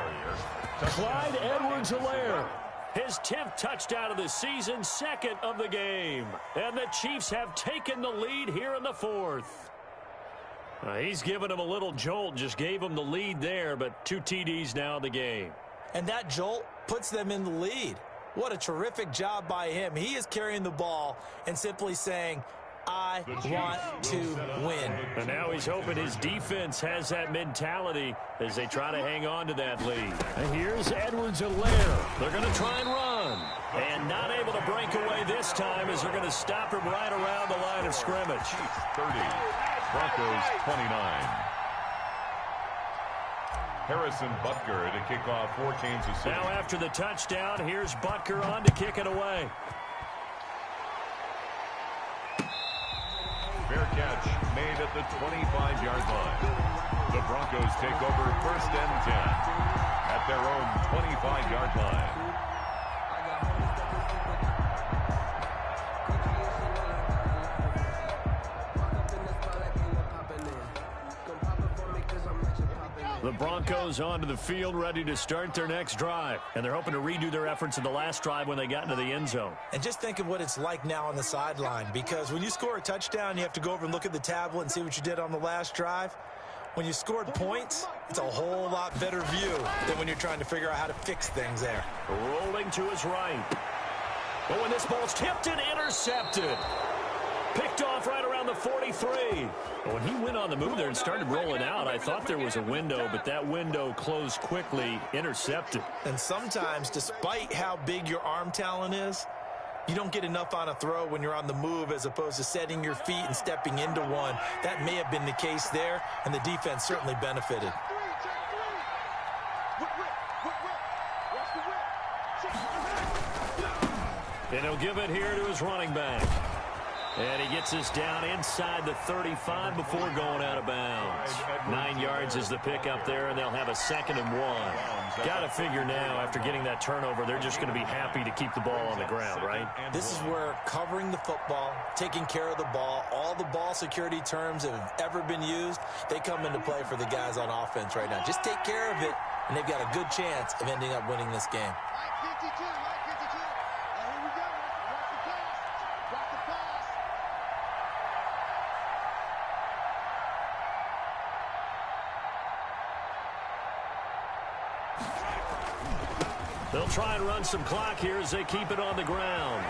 Clyde Edwards-Helaire, his 10th touchdown of the season, 2nd of the game. And the Chiefs have taken the lead here in the 4th. He's given him a little jolt, just gave him the lead there, but 2 TDs now in the game. And that jolt puts them in the lead. What a terrific job by him. He is carrying the ball and simply saying, I want to win. And now he's hoping his defense has that mentality as they try to hang on to that lead. And here's Edwards-Helaire. They're going to try and run. And not able to break away this time as they're going to stop him right around the line of scrimmage. 30, Broncos 29. Harrison Butker to kick off for Kansas City. Now after the touchdown, here's Butker on to kick it away. Fair catch made at the 25-yard line. The Broncos take over 1st and 10 at their own 25-yard line. The Broncos onto the field, ready to start their next drive. And they're hoping to redo their efforts in the last drive when they got into the end zone. And just think of what it's like now on the sideline, because when you score a touchdown, you have to go over and look at the tablet and see what you did on the last drive. When you scored points, it's a whole lot better view than when you're trying to figure out how to fix things there. Rolling to his right. But when this ball's tipped and intercepted. Picked off right around the 43. When he went on the move there and started rolling out, I thought there was a window, but that window closed quickly, intercepted. And sometimes, despite how big your arm talent is, you don't get enough on a throw when you're on the move as opposed to setting your feet and stepping into one. That may have been the case there, and the defense certainly benefited. And he'll give it here to his running back. And he gets us down inside the 35 before going out of bounds. 9 yards is the pickup there, and they'll have a 2nd and 1. Got to figure now, after getting that turnover, they're just going to be happy to keep the ball on the ground, right? This is where covering the football, taking care of the ball, all the ball security terms that have ever been used, they come into play for the guys on offense right now. Just take care of it, and they've got a good chance of ending up winning this game. They'll try and run some clock here as they keep it on the ground.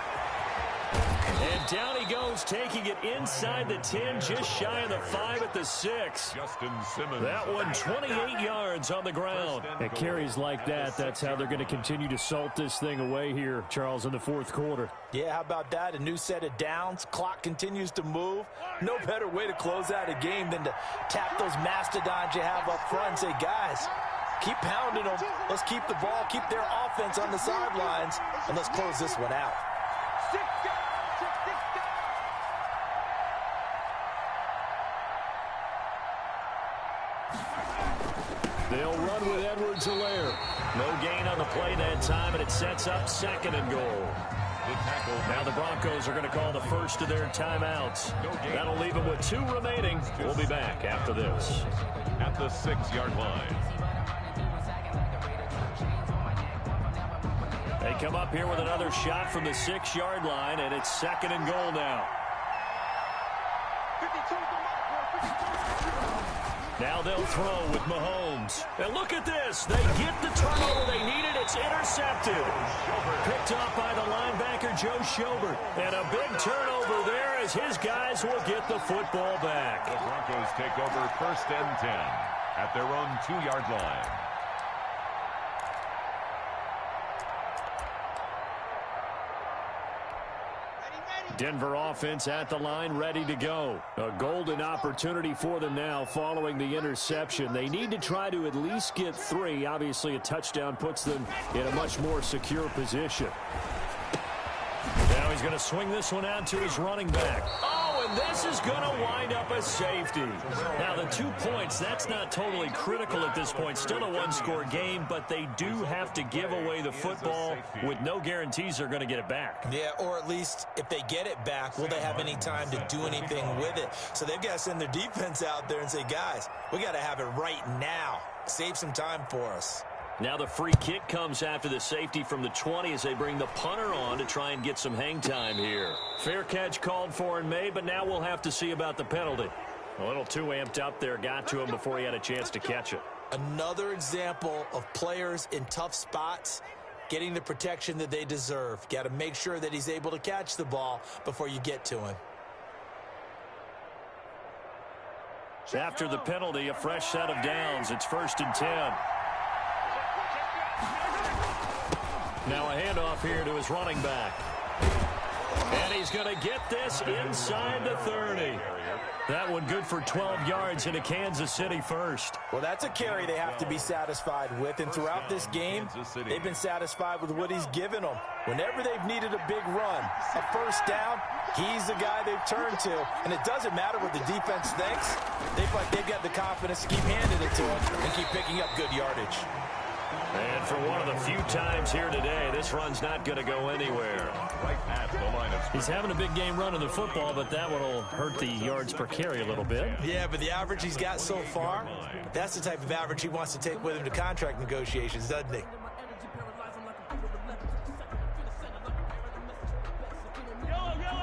And down he goes, taking it inside the 10, just shy of the 5 at the 6. Justin Simmons. That one 28 yards on the ground. And carries like that, that's how they're going to continue to salt this thing away here, Charles, in the 4th quarter. Yeah, how about that? A new set of downs. Clock continues to move. No better way to close out a game than to tap those mastodons you have up front and say, guys, keep pounding them. Let's keep the ball, keep their offense on the sidelines, and let's close this one out. They'll run with Edwards-Helaire. No gain on the play that time, and it sets up 2nd and goal. Now the Broncos are going to call the first of their timeouts. That'll leave them with 2 remaining. We'll be back after this. At the 6-yard line. They come up here with another shot from the 6-yard line, and it's 2nd and goal now. Now they'll throw with Mahomes. And look at this. They get the turnover they needed. It's intercepted. Picked off by the linebacker, Joe Schobert. And a big turnover there as his guys will get the football back. The Broncos take over 1st and 10 at their own 2-yard line. Ready, ready. Denver offense at the line, ready to go. A golden opportunity for them now following the interception. They need to try to at least get 3. Obviously, a touchdown puts them in a much more secure position. Now he's going to swing this one out to his running back. Oh, and this is going to wind up a safety. Now, the 2 points, that's not totally critical at this point. Still a one-score game, but they do have to give away the football with no guarantees they're going to get it back. Yeah, or at least if they get it back, will they have any time to do anything with it? So they've got to send their defense out there and say, guys, we got to have it right now. Save some time for us. Now the free kick comes after the safety from the 20 as they bring the punter on to try and get some hang time here. Fair catch called for and made, but now we'll have to see about the penalty. A little too amped up there, got to him before he had a chance to catch it. Another example of players in tough spots getting the protection that they deserve. Got to make sure that he's able to catch the ball before you get to him. After the penalty, a fresh set of downs. It's 1st and 10. Now a handoff here to his running back. And he's going to get this inside the 30. That one good for 12 yards into Kansas City first. Well, that's a carry they have to be satisfied with. And throughout this game, they've been satisfied with what he's given them. Whenever they've needed a big run, a first down, he's the guy they've turned to. And it doesn't matter what the defense thinks. They feel like they've got the confidence to keep handing it to him and keep picking up good yardage. And for one of the few times here today, this run's not going to go anywhere. He's having a big game running the football, but that one will hurt the yards per carry a little bit. Yeah, but the average he's got so far, that's the type of average he wants to take with him to contract negotiations, doesn't he?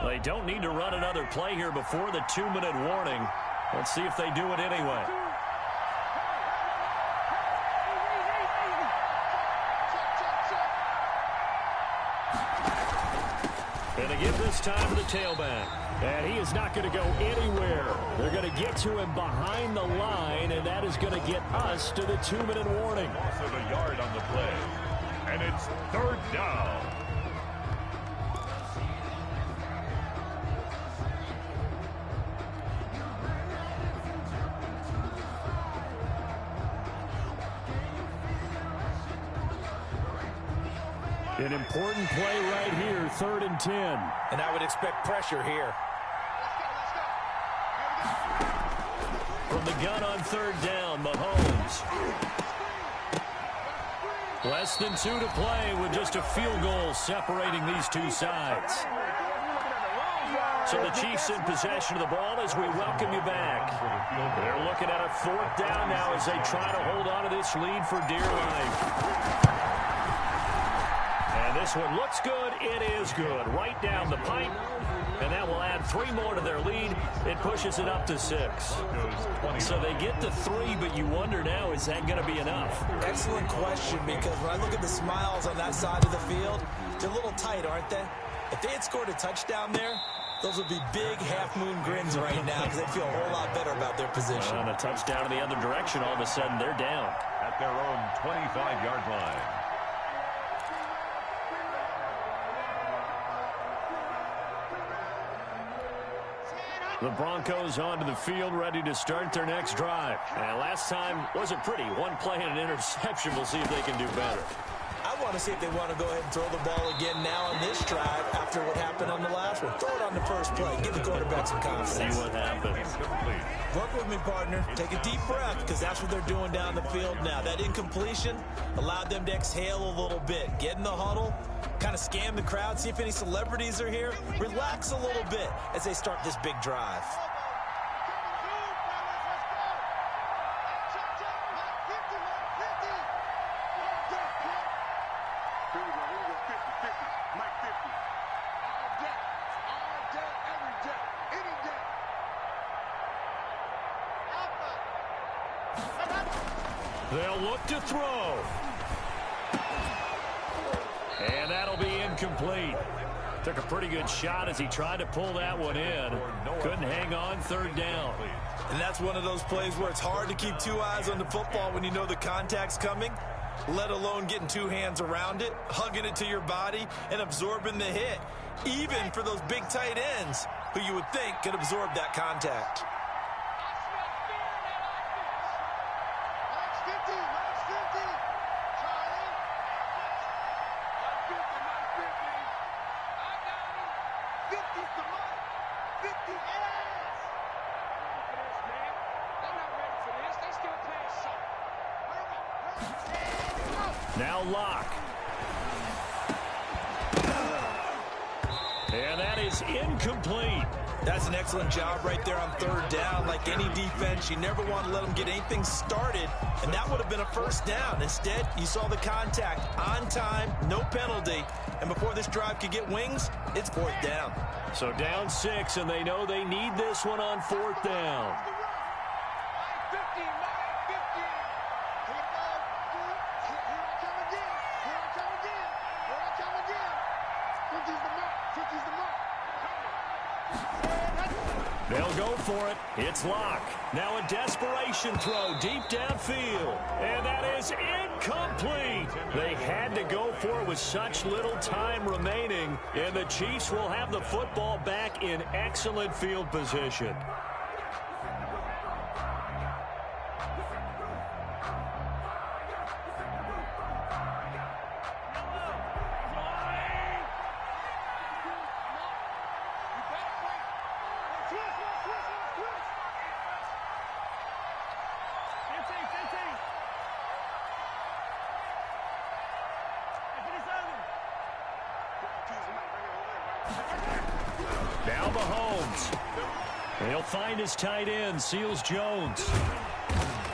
They don't need to run another play here before the 2-minute warning. Let's see if they do it anyway. And they give this time to the tailback. And he is not going to go anywhere. They're going to get to him behind the line, and that is going to get us to the 2-minute warning. Loss of a yard on the play. And it's 3rd down. An important play right here, 3rd and 10. And I would expect pressure here. From the gun on 3rd down, Mahomes. Less than 2 to play with just a field goal separating these two sides. So the Chiefs in possession of the ball as we welcome you back. They're looking at a 4th down now as they try to hold on to this lead for dear life. And this one looks good. It is good. Right down the pipe. And that will add 3 more to their lead. It pushes it up to 6. So they get to 3, but you wonder now, is that going to be enough? Excellent question, because when I look at the smiles on that side of the field, they're a little tight, aren't they? If they had scored a touchdown there, those would be big half-moon grins right now because they feel a whole lot better about their position. And a touchdown in the other direction, all of a sudden they're down. At their own 25-yard line. The Broncos onto the field, ready to start their next drive. And last time wasn't pretty. 1 play and an interception. We'll see if they can do better. I want to see if they want to go ahead and throw the ball again now on this drive after what happened on the last one. Throw it on the first play. Give the quarterback some confidence. See what happens. Work with me, partner. Take a deep breath because that's what they're doing down the field now. That incompletion allowed them to exhale a little bit. Get in the huddle, kind of scan the crowd, see if any celebrities are here. Relax a little bit as they start this big drive. They'll look to throw. And that'll be incomplete. Took a pretty good shot as he tried to pull that one in. Couldn't hang on, 3rd down. And that's one of those plays where it's hard to keep 2 eyes on the football when you know the contact's coming, let alone getting 2 hands around it, hugging it to your body, and absorbing the hit. even for those big tight ends who you would think could absorb that contact. Now Locke. And that is incomplete. That's an excellent job right there on third down. Like any defense, you never want to let them get anything started, and that would have been a first down. Instead, you saw the contact on time, no penalty, and before this drive could get wings, it's fourth down. So down 6, and they know they need this one on fourth down. They'll go for it. It's Locke. Now a desperation throw deep downfield. And that is incomplete. They had to go for it with such little time remaining. And the Chiefs will have the football back in excellent field position. Now Mahomes. He'll find his tight end, Seals Jones.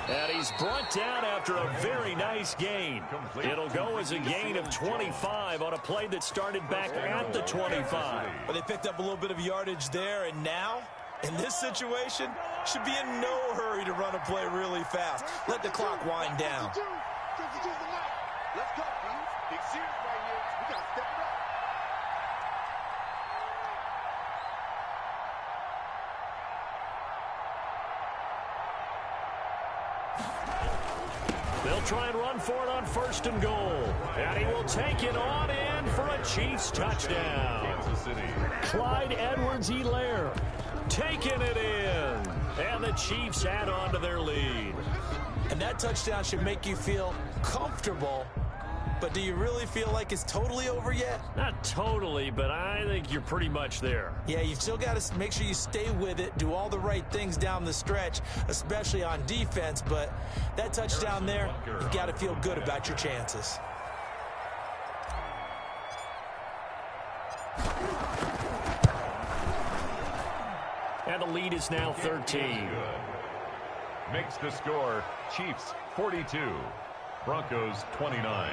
And he's brought down after a very nice gain. It'll go as a gain of 25 on a play that started back at the 25. But they picked up a little bit of yardage there, and now, in this situation, should be in no hurry to run a play really fast. Let the clock wind down. Let's go, please. Big series right here. We got to step it up. They'll try and run for it on first and goal. And he will take it on in for a Chiefs touchdown. Kansas City. Clyde Edwards-Helaire taking it in. And the Chiefs add on to their lead. And that touchdown should make you feel comfortable. But do you really feel like it's totally over yet? Not totally, but I think you're pretty much there. Yeah, you've still got to make sure you stay with it, do all the right things down the stretch, especially on defense. But that touchdown there, you've got to feel good about your chances. And the lead is now 13. Makes the score Chiefs 42, Broncos 29.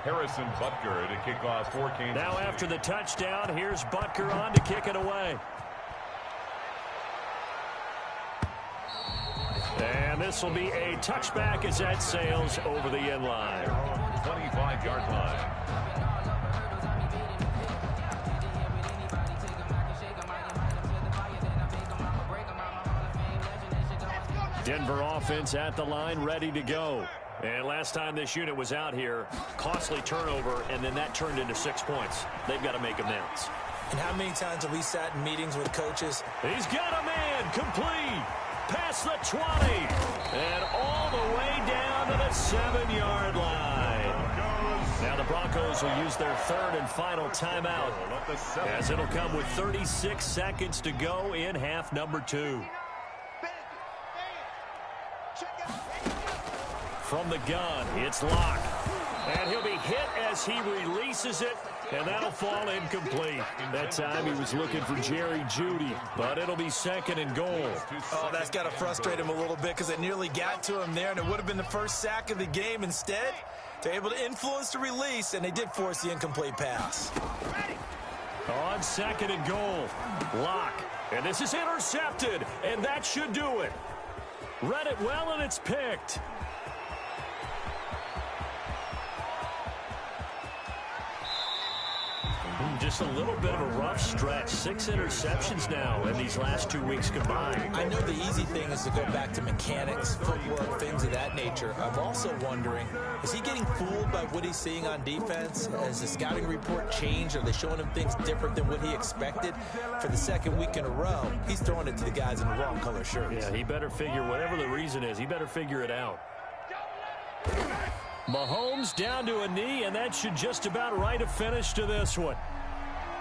Harrison Butker to kick off for Kansas Now City. after the touchdown, here's Butker on to kick it away. And this will be a touchback as that sails over the end line. 25-yard line. Denver offense at the line, ready to go. And last time this unit was out here, costly turnover, and then that turned into 6 points. They've got to make amends. And how many times have we sat in meetings with coaches? He's got a man complete past the 20 and all the way down to the 7-yard line. Now the Broncos will use their third and final timeout as it'll come with 36 seconds to go in half number 2. From the gun, it's Locke. And he'll be hit as he releases it, and that'll fall incomplete. That time he was looking for Jerry Jeudy, but it'll be second and goal. Oh, that's got to frustrate him a little bit because it nearly got to him there, and it would have been the first sack of the game. Instead, they're able to influence the release, and they did force the incomplete pass. On second and goal, Locke. And this is intercepted, and that should do it. Read it well, and it's picked. just a little bit of a rough stretch. 6 interceptions now in these last 2 weeks combined. I know the easy thing is to go back to mechanics, footwork, things of that nature. I'm also wondering, is he getting fooled by what he's seeing on defense? Has the scouting report changed? Are they showing him things different than what he expected? For the second week in a row, he's throwing it to the guys in the wrong color shirts. Yeah, he better figure, whatever the reason is, he better figure it out. Mahomes down to a knee, and that should just about write a finish to this one.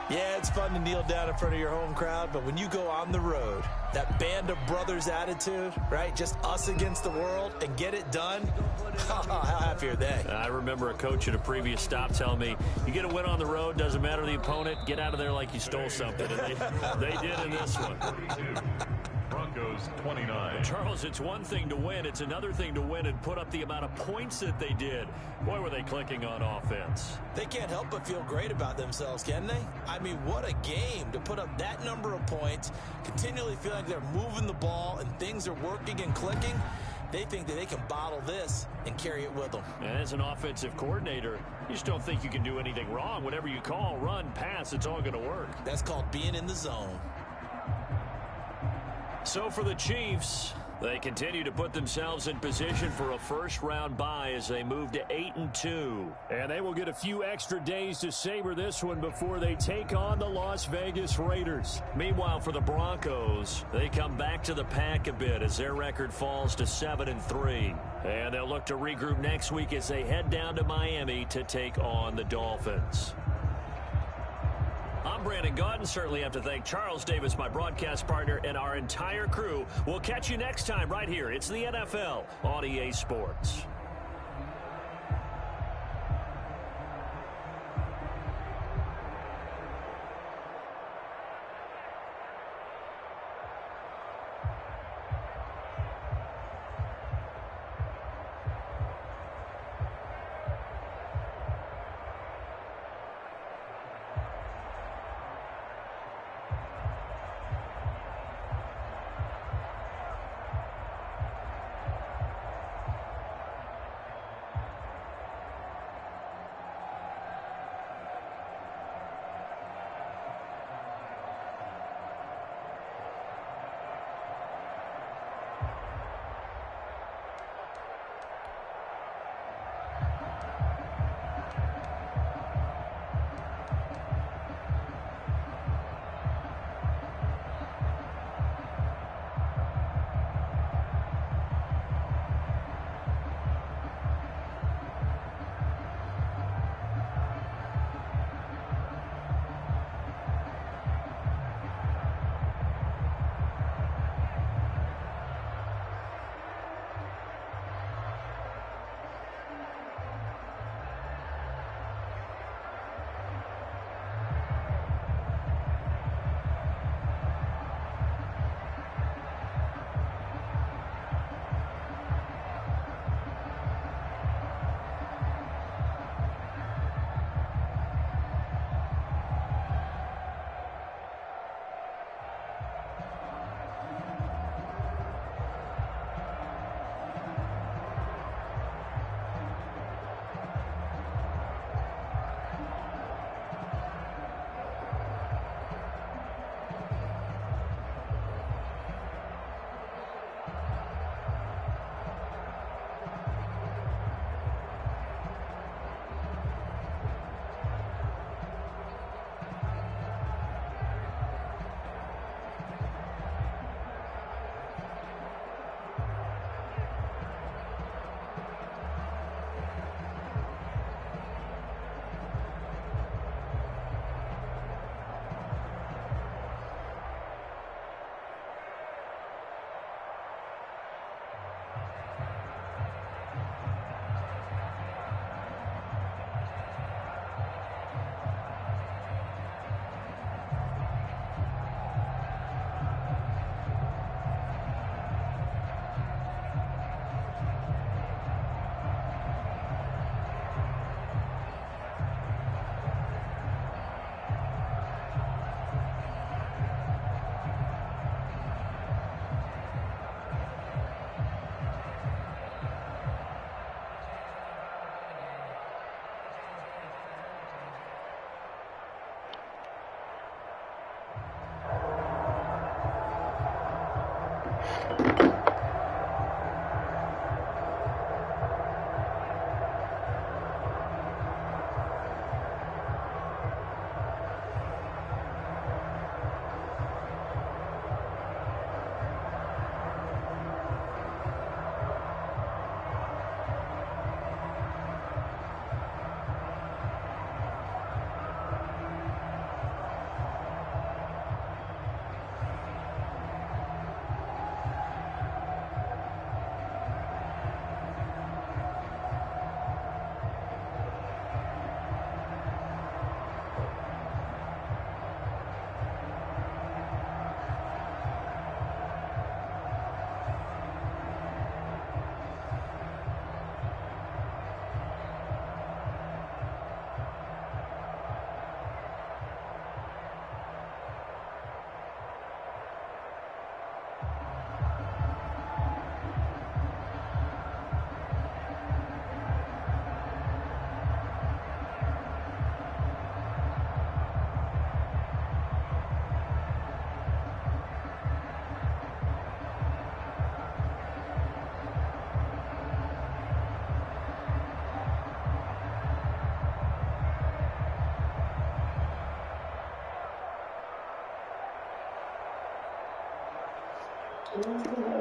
Yeah, it's fun to kneel down in front of your home crowd, but when you go on the road, that band of brothers attitude, right? Just us against the world and get it done. How happy are they? I remember a coach at a previous stop telling me, you get a win on the road, doesn't matter the opponent, get out of there like you stole something. And they did in this one. Broncos 29. Charles, it's one thing to win. It's another thing to win and put up the amount of points that they did. Boy, were they clicking on offense. They can't help but feel great about themselves, can they? I mean, what a game to put up that number of points, continually feel like they're moving the ball and things are working and clicking. They think that they can bottle this and carry it with them. And as an offensive coordinator, you just don't think you can do anything wrong. Whatever you call, run, pass, it's all going to work. That's called being in the zone. So for the Chiefs, they continue to put themselves in position for a first-round bye as they move to 8-2. And they will get a few extra days to savor this one before they take on the Las Vegas Raiders. Meanwhile, for the Broncos, they come back to the pack a bit as their record falls to 7-3. And they'll look to regroup next week as they head down to Miami to take on the Dolphins. I'm Brandon Gaudin. Certainly have to thank Charles Davis, my broadcast partner, and our entire crew. We'll catch you next time right here. It's the NFL on EA Sports.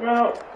Out.